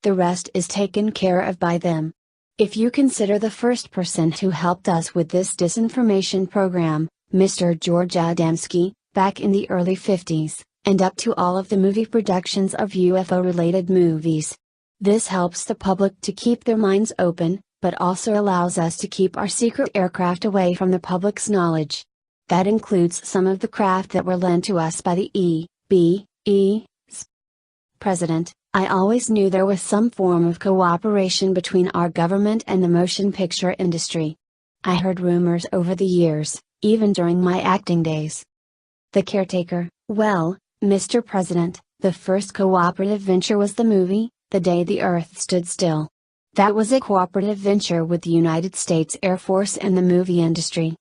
The rest is taken care of by them. If you consider the first person who helped us with this disinformation program, Mr. George Adamski, back in the early 50s, and up to all of the movie productions of UFO-related movies. This helps the public to keep their minds open, but also allows us to keep our secret aircraft away from the public's knowledge. That includes some of the craft that were lent to us by the President. I always knew there was some form of cooperation between our government and the motion picture industry. I heard rumors over the years, even during my acting days. The caretaker, well, Mr. President, the first cooperative venture was the movie, The Day the Earth Stood Still. That was a cooperative venture with the United States Air Force and the movie industry.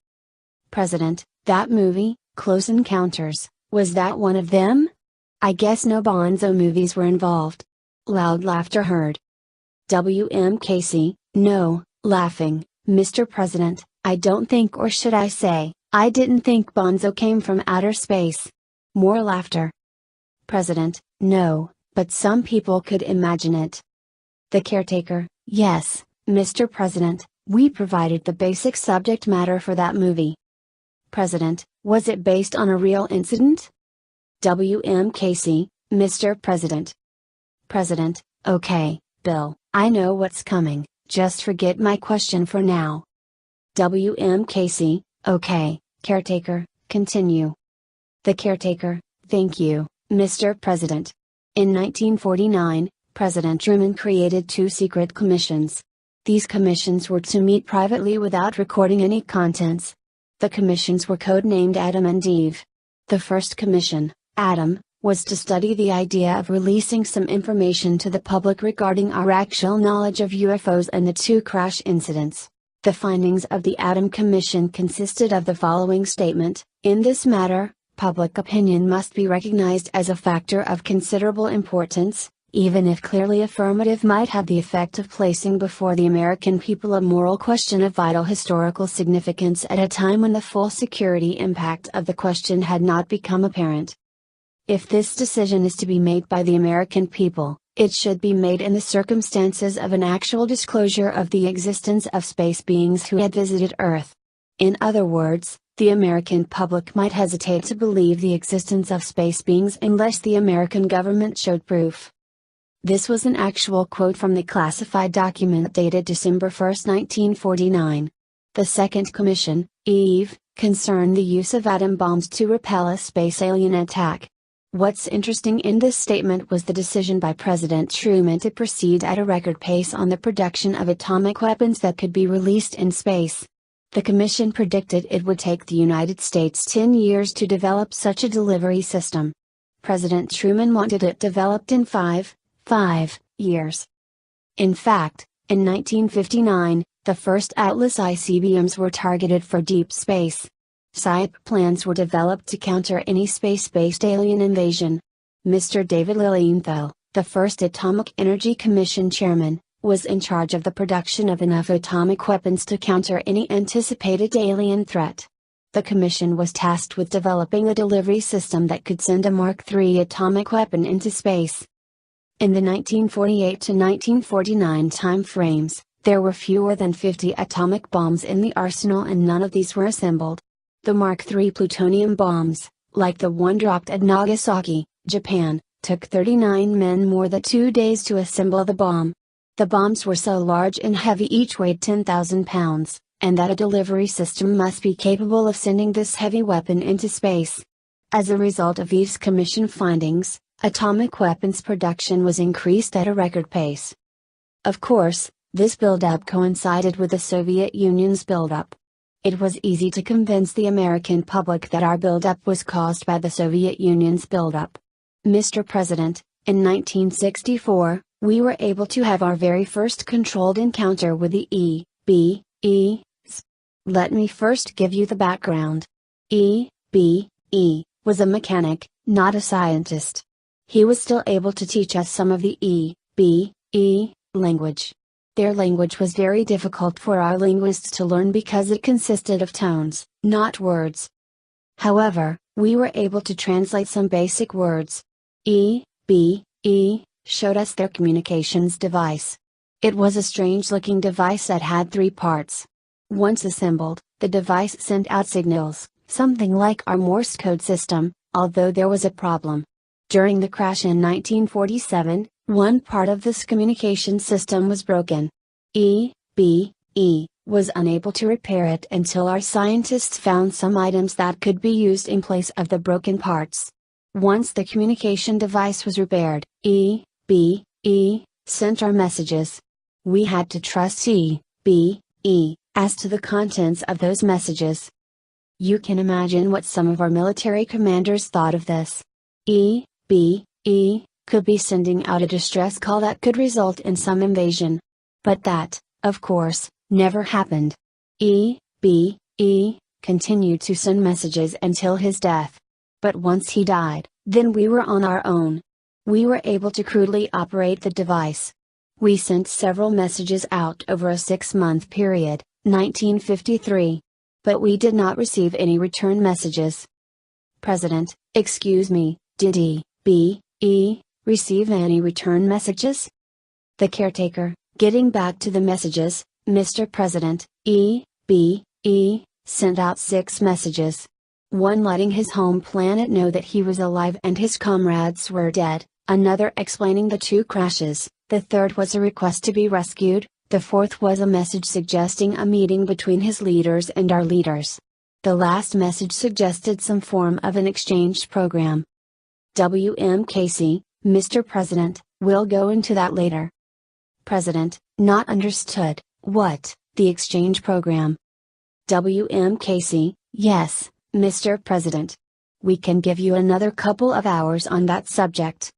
President, that movie, Close Encounters, was that one of them? I guess no Bonzo movies were involved. Loud laughter heard. W.M. Casey, no, laughing, Mr. President, I don't think, or should I say, I didn't think Bonzo came from outer space. More laughter. President, no, but some people could imagine it. The caretaker, yes, Mr. President, we provided the basic subject matter for that movie. President, was it based on a real incident? W.M. Casey, Mr. President. President, okay, Bill, I know what's coming, just forget my question for now. W.M. Casey, okay, caretaker, continue. The caretaker, thank you, Mr. President. In 1949, President Truman created 2 secret commissions. These commissions were to meet privately without recording any contents. The commissions were codenamed Adam and Eve. The first commission, Adam, was to study the idea of releasing some information to the public regarding our actual knowledge of UFOs and the 2 crash incidents. The findings of the Adam Commission consisted of the following statement: in this matter, public opinion must be recognized as a factor of considerable importance, even if clearly affirmative might have the effect of placing before the American people a moral question of vital historical significance at a time when the full security impact of the question had not become apparent. If this decision is to be made by the American people, it should be made in the circumstances of an actual disclosure of the existence of space beings who had visited Earth. In other words, the American public might hesitate to believe the existence of space beings unless the American government showed proof. This was an actual quote from the classified document dated December 1, 1949. The Second Commission, Eve, concerned the use of atom bombs to repel a space alien attack. What's interesting in this statement was the decision by President Truman to proceed at a record pace on the production of atomic weapons that could be released in space. The Commission predicted it would take the United States 10 years to develop such a delivery system. President Truman wanted it developed in 5 years. In fact, in 1959, the first Atlas ICBMs were targeted for deep space. SIP plans were developed to counter any space-based alien invasion. Mr. David Lilienthal, the first Atomic Energy Commission chairman, was in charge of the production of enough atomic weapons to counter any anticipated alien threat. The commission was tasked with developing a delivery system that could send a Mark III atomic weapon into space. In the 1948 to 1949 time frames, there were fewer than 50 atomic bombs in the arsenal and none of these were assembled. The Mark III plutonium bombs, like the one dropped at Nagasaki, Japan, took 39 men more than 2 days to assemble the bomb. The bombs were so large and heavy, each weighed 10,000 pounds, and that a delivery system must be capable of sending this heavy weapon into space. As a result of Eve's Commission findings, atomic weapons production was increased at a record pace. Of course, this buildup coincided with the Soviet Union's buildup. It was easy to convince the American public that our buildup was caused by the Soviet Union's buildup. Mr. President, in 1964, we were able to have our very first controlled encounter with the E.B.E.s. Let me first give you the background. E.B.E. was a mechanic, not a scientist. He was still able to teach us some of the E.B.E. language. Their language was very difficult for our linguists to learn because it consisted of tones, not words. However, We were able to translate some basic words. E, B, E, showed us their communications device. It was a strange looking device that had 3 parts. Once assembled, the device sent out signals, something like our Morse code system, although there was a problem. During the crash in 1947, one part of this communication system was broken. E, B, E, was unable to repair it until our scientists found some items that could be used in place of the broken parts. Once the communication device was repaired, E, B, E, sent our messages. We had to trust E, B, E, as to the contents of those messages. You can imagine what some of our military commanders thought of this. E, B, E, could be sending out a distress call that could result in some invasion. But that, of course, never happened. E, B, E, continued to send messages until his death. But once he died, then we were on our own. We were able to crudely operate the device. We sent several messages out over a 6-month period, 1953. But we did not receive any return messages. President, excuse me, did E, B, E, receive any return messages? The caretaker, getting back to the messages, Mr. President, E, B, E, sent out 6 messages. One letting his home planet know that he was alive and his comrades were dead, another explaining the 2 crashes, the third was a request to be rescued, the fourth was a message suggesting a meeting between his leaders and our leaders. The last message suggested some form of an exchange program. W.M. Casey, Mr. President, we'll go into that later. President, not understood, what, the exchange program? W.M. Casey, yes, Mr. President. We can give you another couple of hours on that subject.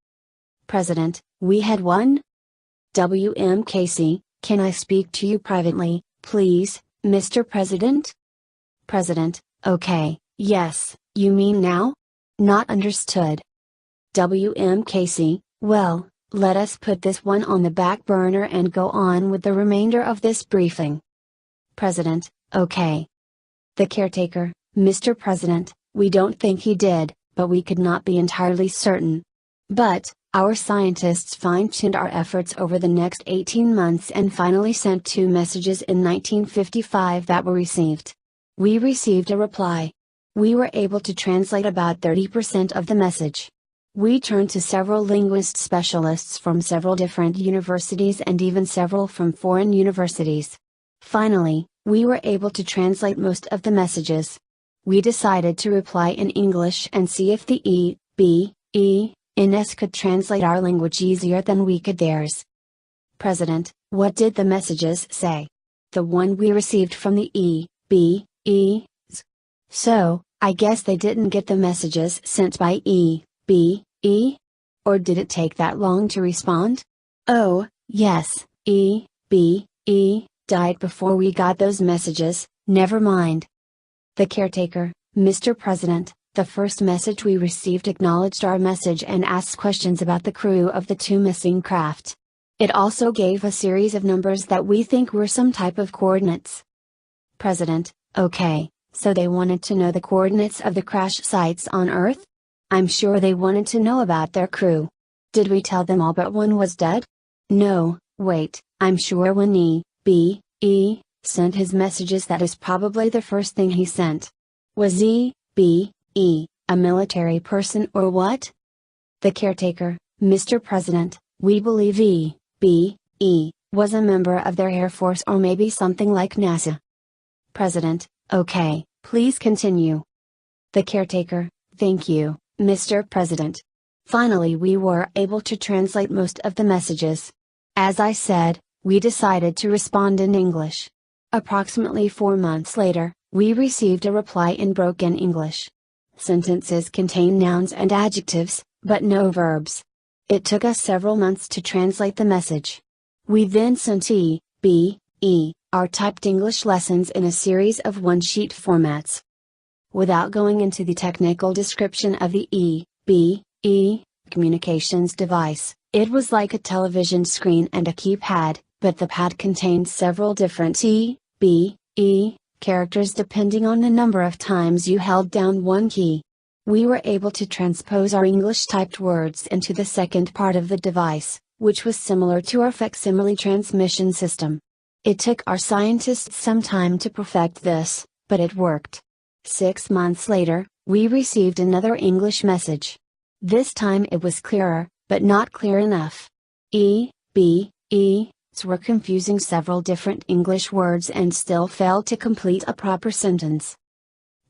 President, we had one? W.M. Casey, can I speak to you privately, please, Mr. President? President, okay, yes, you mean now? Not understood. W.M. Casey, well, let us put this one on the back burner and go on with the remainder of this briefing. President, okay. The caretaker, Mr. President, we don't think he did, but we could not be entirely certain. But, our scientists fine-tuned our efforts over the next 18 months and finally sent 2 messages in 1955 that were received. We received a reply. We were able to translate about 30% of the message. We turned to several linguist specialists from several different universities and even several from foreign universities. Finally, we were able to translate most of the messages. We decided to reply in English and see if the E, B, E, NS could translate our language easier than we could theirs. President, what did the messages say? The one we received from the E, B, E, S. So, I guess they didn't get the messages sent by E, B, E? Or did it take that long to respond? Oh, yes, E, B, E, died before we got those messages, never mind. The caretaker, Mr. President, the first message we received acknowledged our message and asked questions about the crew of the 2 missing craft. It also gave a series of numbers that we think were some type of coordinates. President, okay, so they wanted to know the coordinates of the crash sites on Earth? I'm sure they wanted to know about their crew. Did we tell them all but one was dead? No, wait, I'm sure when E, B, E, sent his messages that is probably the first thing he sent. Was E, B, E, a military person or what? The caretaker, Mr. President, we believe E, B, E, was a member of their Air Force or maybe something like NASA. President, okay, please continue. The caretaker, thank you, Mr. President. Finally we were able to translate most of the messages. As I said, we decided to respond in English. Approximately 4 months later, we received a reply in broken English. Sentences contain nouns and adjectives, but no verbs. It took us several months to translate the message. We then sent E, B, E, our typed English lessons in a series of 1-sheet formats. Without going into the technical description of the E, B, E, communications device, it was like a television screen and a keypad, but the pad contained several different E, B, E, characters depending on the number of times you held down one key. We were able to transpose our English typed words into the second part of the device, which was similar to our facsimile transmission system. It took our scientists some time to perfect this, but it worked. 6 months later, we received another English message. This time it was clearer, but not clear enough. Were confusing several different English words and still failed to complete a proper sentence.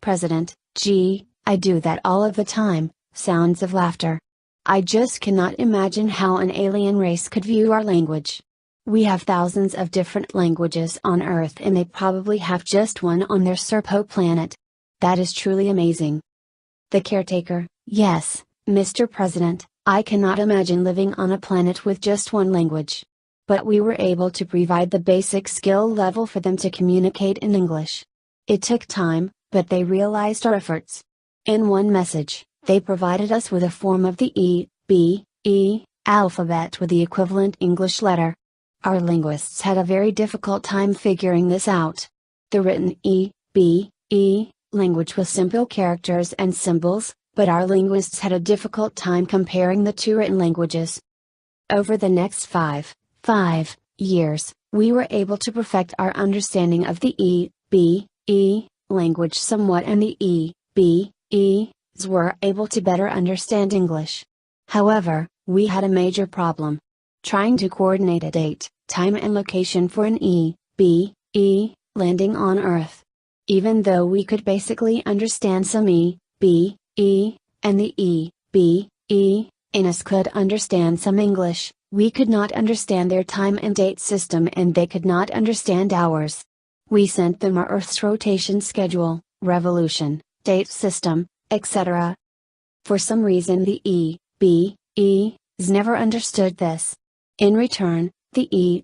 President, gee, I do that all of the time, sounds of laughter. I just cannot imagine how an alien race could view our language. We have thousands of different languages on Earth and they probably have just one on their Serpo planet. That is truly amazing. The caretaker, yes, Mr. President, I cannot imagine living on a planet with just one language. But we were able to provide the basic skill level for them to communicate in English. It took time, but they realized our efforts. In one message, they provided us with a form of the alphabet with the equivalent English letter. Our linguists had a very difficult time figuring this out. The written language with simple characters and symbols, but our linguists had a difficult time comparing the two written languages. Over the next five years, we were able to perfect our understanding of the language somewhat and the were able to better understand English. However, we had a major problem. Trying to coordinate a date, time and location for an landing on Earth. Even though we could basically understand some and the in us could understand some English, we could not understand their time and date system and they could not understand ours. We sent them our Earth's rotation schedule, revolution, date system, etc. For some reason the never understood this. In return, the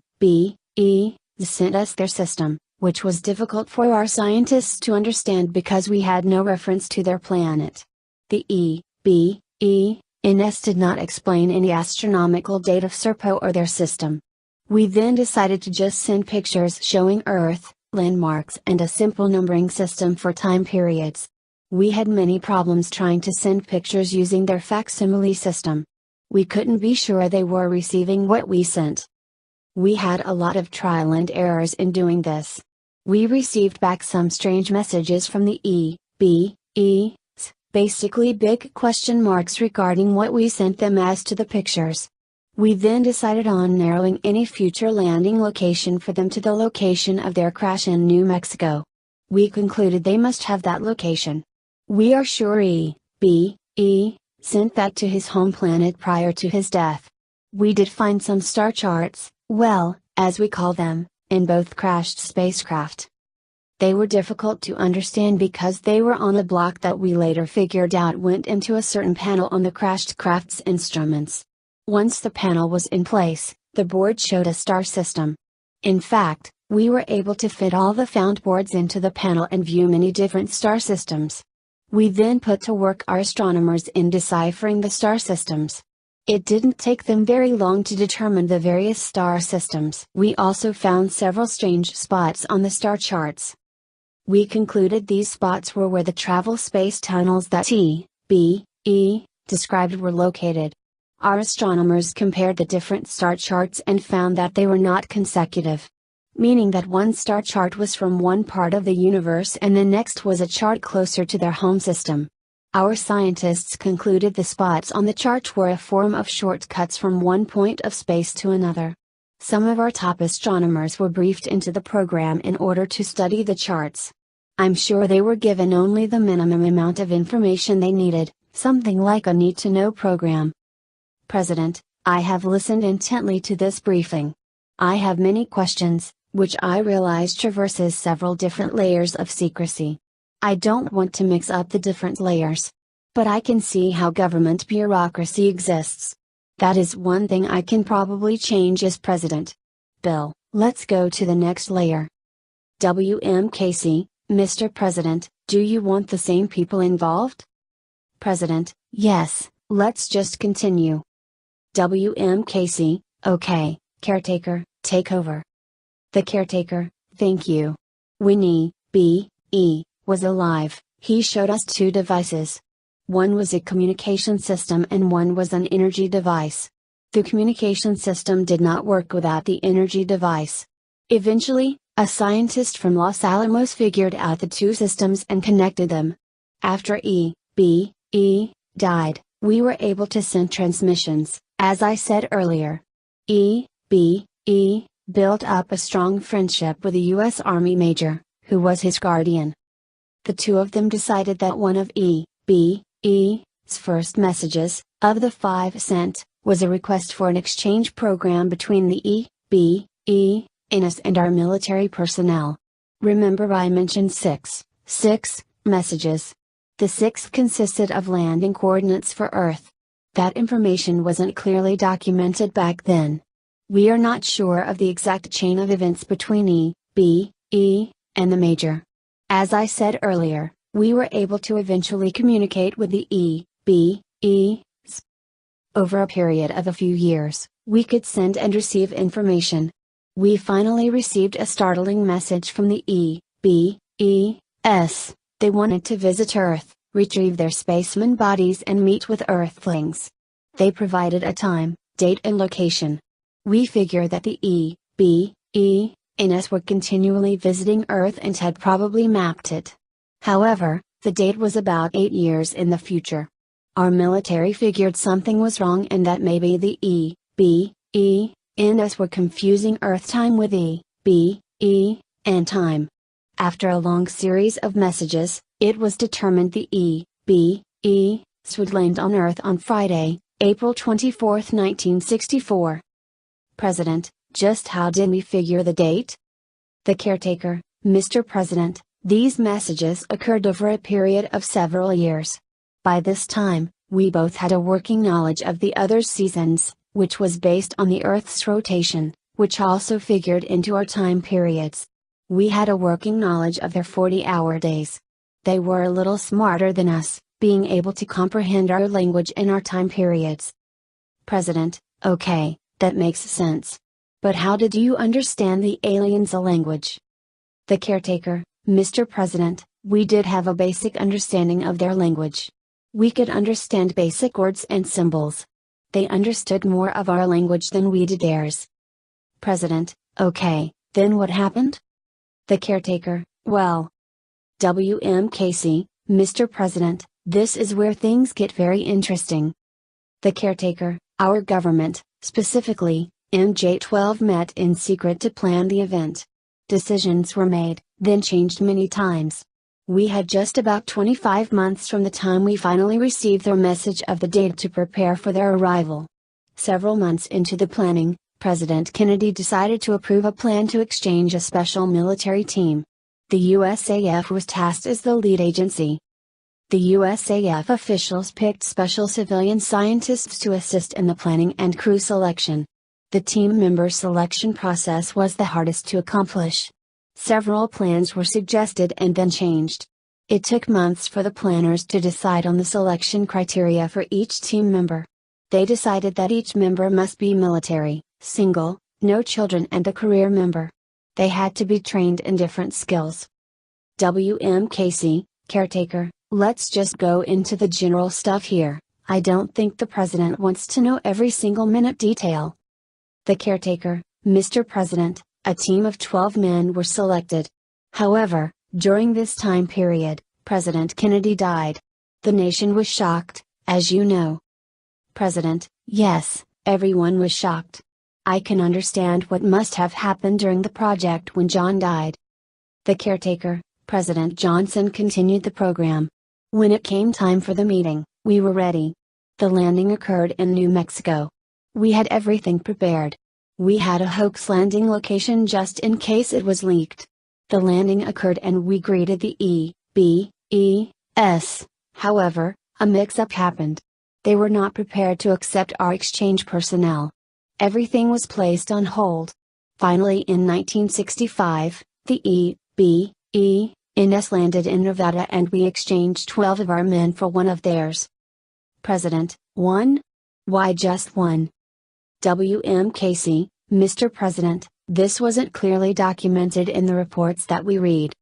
sent us their system, which was difficult for our scientists to understand because we had no reference to their planet. The NS did not explain any astronomical date of Serpo or their system. We then decided to just send pictures showing Earth, landmarks and a simple numbering system for time periods. We had many problems trying to send pictures using their facsimile system. We couldn't be sure they were receiving what we sent. We had a lot of trial and errors in doing this. We received back some strange messages from the basically big question marks regarding what we sent them as to the pictures. We then decided on narrowing any future landing location for them to the location of their crash in New Mexico. We concluded they must have that location. We are sure sent that to his home planet prior to his death. We did find some star charts, well, as we call them, in both crashed spacecraft. They were difficult to understand because they were on a block that we later figured out went into a certain panel on the crashed craft's instruments. Once the panel was in place, the board showed a star system. In fact, we were able to fit all the found boards into the panel and view many different star systems. We then put to work our astronomers in deciphering the star systems. It didn't take them very long to determine the various star systems. We also found several strange spots on the star charts. We concluded these spots were where the travel space tunnels that described were located. Our astronomers compared the different star charts and found that they were not consecutive. Meaning that one star chart was from one part of the universe and the next was a chart closer to their home system. Our scientists concluded the spots on the chart were a form of shortcuts from one point of space to another. Some of our top astronomers were briefed into the program in order to study the charts. I'm sure they were given only the minimum amount of information they needed, something like a need-to-know program. President, I have listened intently to this briefing. I have many questions, which I realize traverses several different layers of secrecy. I don't want to mix up the different layers. But I can see how government bureaucracy exists. That is one thing I can probably change as president. Bill, let's go to the next layer. W.M. Casey, Mr. President, do you want the same people involved? President, yes, let's just continue. W.M. Casey, okay, caretaker, take over. The caretaker, thank you. When E. was alive, he showed us two devices. One was a communication system and one was an energy device. The communication system did not work without the energy device. Eventually, a scientist from Los Alamos figured out the two systems and connected them. After E died, we were able to send transmissions, as I said earlier. E built up a strong friendship with a U.S. Army major, who was his guardian. The two of them decided that one of E's first messages, of the 5 sent, was a request for an exchange program between the ES and our military personnel. Remember I mentioned six messages. The 6th consisted of landing coordinates for Earth. That information wasn't clearly documented back then. We are not sure of the exact chain of events between E and the major. As I said earlier, we were able to eventually communicate with the ES. Over a period of a few years, we could send and receive information. We finally received a startling message from the ES. They wanted to visit Earth, retrieve their spaceman bodies and meet with Earthlings. They provided a time, date and location. We figure that the ES were continually visiting Earth and had probably mapped it. However, the date was about 8 years in the future. Our military figured something was wrong and that maybe the ES were confusing Earth time with EN time. After a long series of messages, it was determined the ES would land on Earth on Friday, April 24, 1964. President, just how did we figure the date? The caretaker, Mr. President, these messages occurred over a period of several years. By this time, we both had a working knowledge of the other's seasons, which was based on the Earth's rotation, which also figured into our time periods. We had a working knowledge of their 40-hour days. They were a little smarter than us, being able to comprehend our language and our time periods. President, okay, that makes sense. But how did you understand the aliens' language? The caretaker, Mr. President, we did have a basic understanding of their language. We could understand basic words and symbols. They understood more of our language than we did theirs. President, okay, then what happened? The caretaker, well. W.M. Casey, Mr. President, this is where things get very interesting. The caretaker, our government, specifically, MJ-12 met in secret to plan the event. Decisions were made, then changed many times. We had just about 25 months from the time we finally received their message of the date to prepare for their arrival. Several months into the planning, President Kennedy decided to approve a plan to exchange a special military team. The USAF was tasked as the lead agency. The USAF officials picked special civilian scientists to assist in the planning and crew selection. The team member selection process was the hardest to accomplish. Several plans were suggested and then changed. It took months for the planners to decide on the selection criteria for each team member. They decided that each member must be military, single, no children and a career member. They had to be trained in different skills. W.M. Casey, caretaker, let's just go into the general stuff here. I don't think the president wants to know every single minute detail. The caretaker, Mr. President, a team of 12 men were selected. However, during this time period, President Kennedy died. The nation was shocked, as you know. President, yes, everyone was shocked. I can understand what must have happened during the project when John died. The caretaker, President Johnson continued the program. When it came time for the meeting, we were ready. The landing occurred in New Mexico. We had everything prepared. We had a hoax landing location just in case it was leaked. The landing occurred and we greeted the ES. However, a mix-up happened. They were not prepared to accept our exchange personnel. Everything was placed on hold. Finally in 1965, the ES landed in Nevada and we exchanged 12 of our men for one of theirs. President, one? Why just one? W.M. Casey, Mr. President, this wasn't clearly documented in the reports that we read.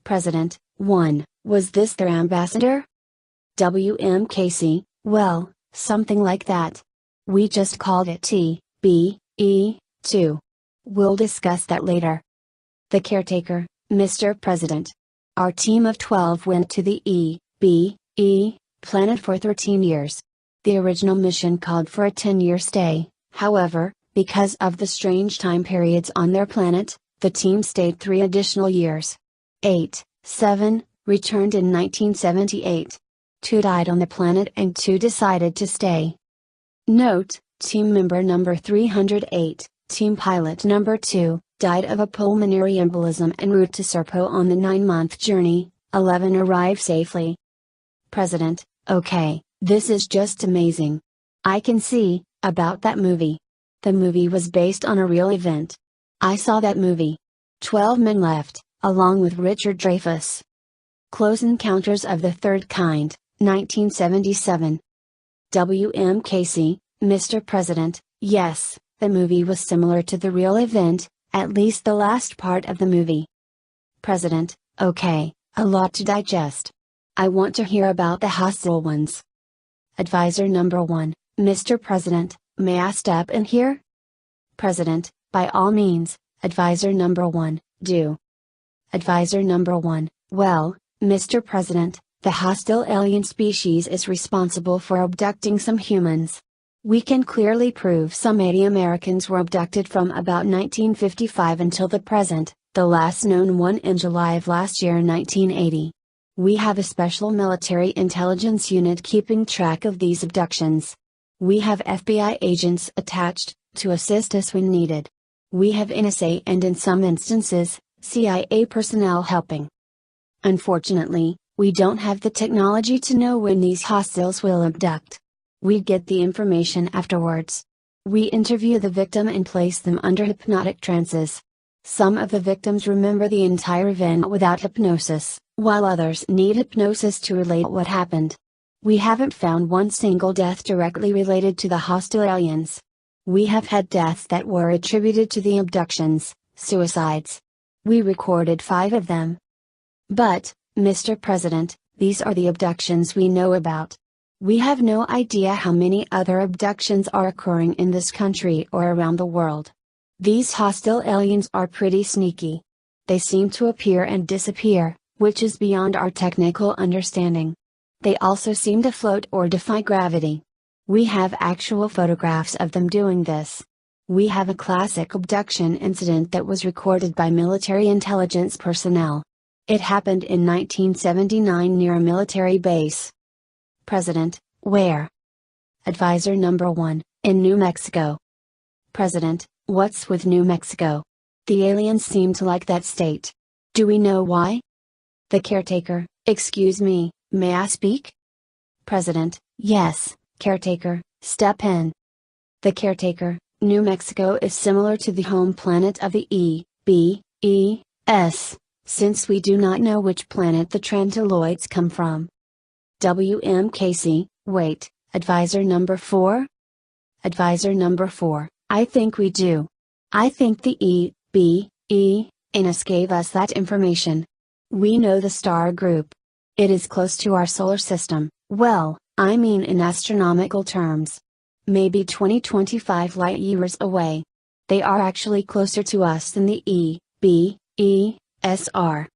President, one, was this their ambassador? W.M. Casey, well, something like that. We just called it TBE2. We'll discuss that later. The caretaker, Mr. President. Our team of 12 went to the EBE planet for 13 years. The original mission called for a 10-year stay, however, because of the strange time periods on their planet, the team stayed 3 additional years. 7 returned in 1978. 2 died on the planet and 2 decided to stay. Note, team member number 308, team pilot number 2, died of a pulmonary embolism en route to Serpo on the 9-month journey. 11 arrived safely. President, okay, this is just amazing. I can see, about that movie. The movie was based on a real event. I saw that movie. 12 men left, along with Richard Dreyfuss. Close Encounters of the Third Kind, 1977. W.M. Casey, Mr. President, yes, the movie was similar to the real event, at least the last part of the movie. President, okay, a lot to digest. I want to hear about the hostile ones. Advisor number 1, Mr. President, may I step in here? President, by all means, Advisor number 1, do. Advisor number 1, well, Mr. President, the hostile alien species is responsible for abducting some humans. We can clearly prove some 80 Americans were abducted from about 1955 until the present, the last known one in July of last year 1980. We have a special military intelligence unit keeping track of these abductions. We have FBI agents attached, to assist us when needed. We have NSA and in some instances, CIA personnel helping. Unfortunately, we don't have the technology to know when these hostiles will abduct. We get the information afterwards. We interview the victim and place them under hypnotic trances. Some of the victims remember the entire event without hypnosis, while others need hypnosis to relate what happened. We haven't found one single death directly related to the hostile aliens. We have had deaths that were attributed to the abductions, suicides. We recorded 5 of them. But, Mr. President, these are the abductions we know about. We have no idea how many other abductions are occurring in this country or around the world. These hostile aliens are pretty sneaky. They seem to appear and disappear, which is beyond our technical understanding. They also seem to float or defy gravity. We have actual photographs of them doing this. We have a classic abduction incident that was recorded by military intelligence personnel. It happened in 1979 near a military base. President, where? Advisor number 1, in New Mexico. President, what's with New Mexico? The aliens seem to like that state. Do we know why? The caretaker, excuse me, may I speak? President, yes, caretaker, step in. The caretaker, New Mexico is similar to the home planet of the EBES, since we do not know which planet the Trantiloids come from. W.M. Casey, wait, advisor number 4? Advisor number 4, I think we do. I think the EBES gave us that information. We know the star group. It is close to our solar system, well, I mean in astronomical terms. Maybe 20-25 light years away. They are actually closer to us than the EBES are.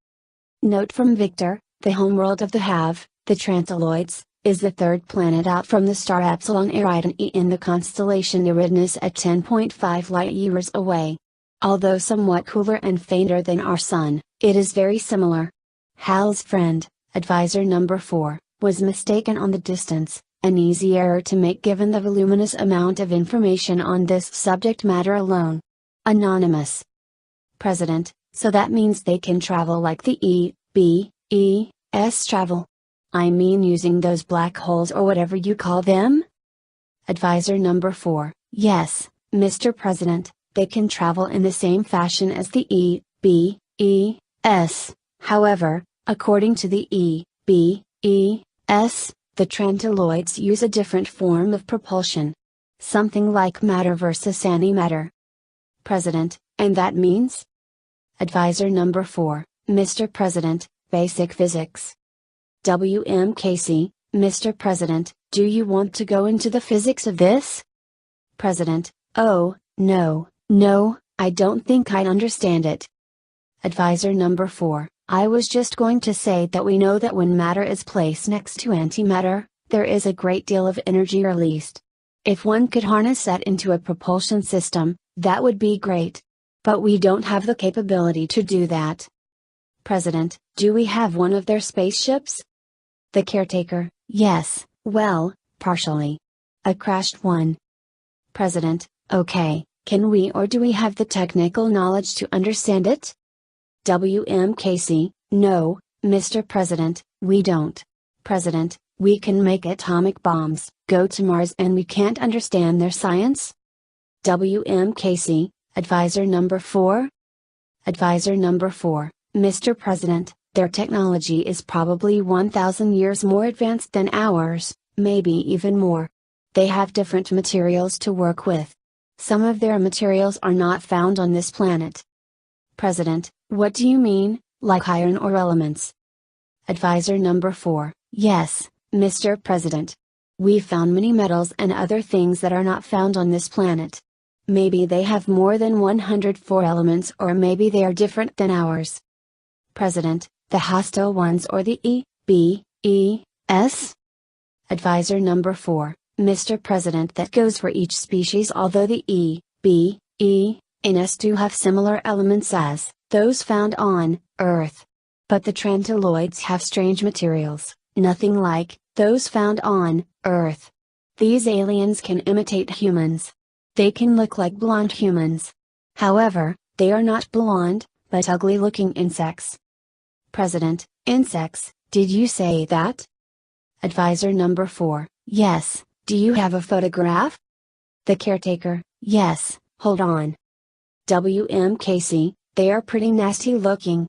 Note from Victor, the homeworld of the Have, the Trantiloids, is the 3rd planet out from the star Epsilon Eridani in the constellation Eridanus at 10.5 light years away. Although somewhat cooler and fainter than our Sun, it is very similar. Hal's friend, advisor number 4, was mistaken on the distance, an easy error to make given the voluminous amount of information on this subject matter alone. Anonymous. President, so that means they can travel like the EBES travel. I mean using those black holes or whatever you call them? Advisor number 4, yes, Mr. President, they can travel in the same fashion as the EBES, however, according to the EBES, the Trantiloids use a different form of propulsion. Something like matter versus antimatter. President, and that means? Advisor number 4, Mr. President, basic physics. W.M. Casey, Mr. President, do you want to go into the physics of this? President, oh, no, no, I don't think I understand it. Advisor number 4, I was just going to say that we know that when matter is placed next to antimatter, there is a great deal of energy released. If one could harness that into a propulsion system, that would be great. But we don't have the capability to do that. President, do we have one of their spaceships? The caretaker, yes, well, partially. A crashed one. President, okay, can we or do we have the technical knowledge to understand it? W.M. Casey, no, Mr. President, we don't. President, we can make atomic bombs, go to Mars, and we can't understand their science? W.M. Casey, Advisor number 4? Advisor number 4, Mr. President, their technology is probably 1,000 years more advanced than ours, maybe even more. They have different materials to work with. Some of their materials are not found on this planet. President, what do you mean, like iron or elements? Advisor number 4, yes, Mr. President. We found many metals and other things that are not found on this planet. Maybe they have more than 104 elements, or maybe they are different than ours. President, the hostile ones or the E, B, E, S? Advisor number 4, Mr. President, that goes for each species, although the E, B, E, and S do have similar elements as those found on Earth. But the Trantiloids have strange materials, nothing like those found on Earth. These aliens can imitate humans. They can look like blonde humans. However, they are not blonde, but ugly-looking insects. President, insects, did you say that? Advisor number 4, yes, do you have a photograph? The caretaker, yes, hold on. W.M. Casey, they are pretty nasty looking.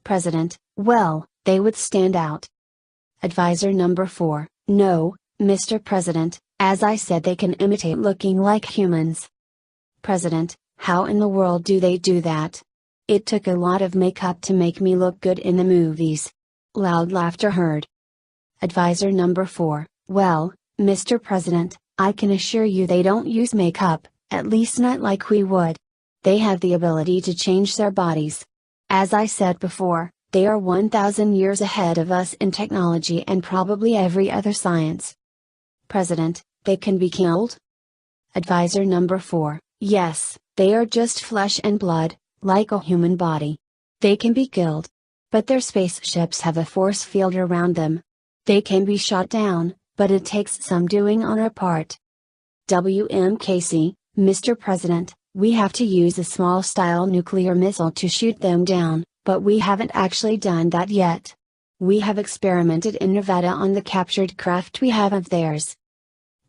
President, well, they would stand out. Advisor number 4, no, Mr. President, as I said, they can imitate looking like humans. President, how in the world do they do that? It took a lot of makeup to make me look good in the movies. Loud laughter heard. Advisor number 4, well, Mr. President, I can assure you they don't use makeup, at least not like we would. They have the ability to change their bodies. As I said before, they are 1,000 years ahead of us in technology and probably every other science. President, they can be killed? Advisor number 4, yes, they are just flesh and blood, like a human body. They can be killed. But their spaceships have a force field around them. They can be shot down, but it takes some doing on our part. W.M. Casey, Mr. President, we have to use a small-style nuclear missile to shoot them down, but we haven't actually done that yet. We have experimented in Nevada on the captured craft we have of theirs.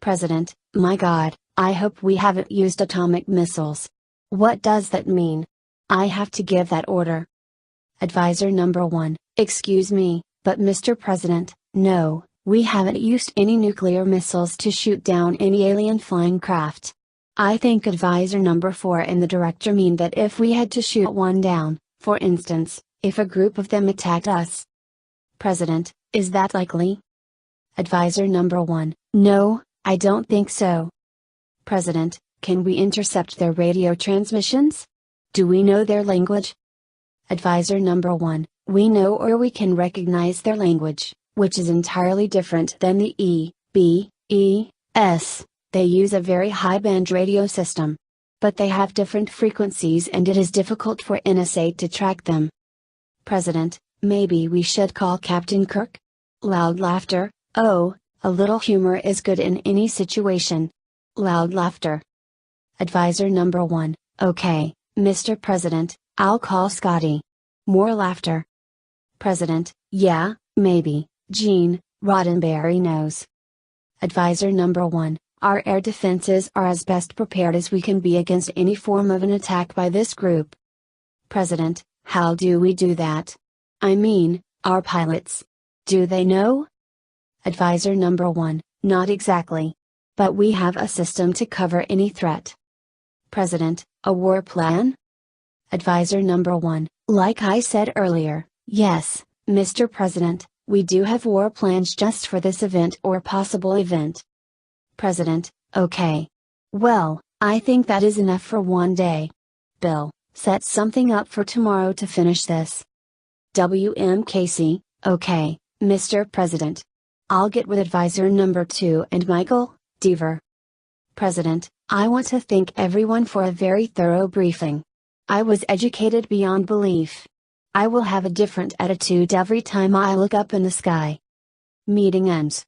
President, my God, I hope we haven't used atomic missiles. What does that mean? I have to give that order. Advisor number 1, excuse me, but Mr. President, no, we haven't used any nuclear missiles to shoot down any alien flying craft. I think Advisor number 4 and the director mean that if we had to shoot one down, for instance, if a group of them attacked us. President, is that likely? Advisor number 1, no, I don't think so. President, can we intercept their radio transmissions? Do we know their language? Advisor number 1, we know or we can recognize their language, which is entirely different than the E, B, E, S. They use a very high-band radio system. But they have different frequencies and it is difficult for NSA to track them. President, maybe we should call Captain Kirk? Loud laughter, oh, a little humor is good in any situation. Loud laughter. Advisor number 1, okay, Mr. President, I'll call Scotty. More laughter. President, yeah, maybe, Gene Roddenberry knows. Advisor number 1, our air defenses are as best prepared as we can be against any form of an attack by this group. President, how do we do that? I mean, our pilots. Do they know? Advisor number 1, not exactly. But we have a system to cover any threat. President, a war plan? Advisor number 1, like I said earlier, yes, Mr. President, We do have war plans just for this event or possible event. President: Okay. Well, I think that is enough for one day. Bill: Set something up for tomorrow to finish this. W.M. Casey: Okay, Mr. President. I'll get with advisor number 2 and Michael Deaver. President: I want to thank everyone for a very thorough briefing. I was educated beyond belief. I will have a different attitude every time I look up in the sky. Meeting ends.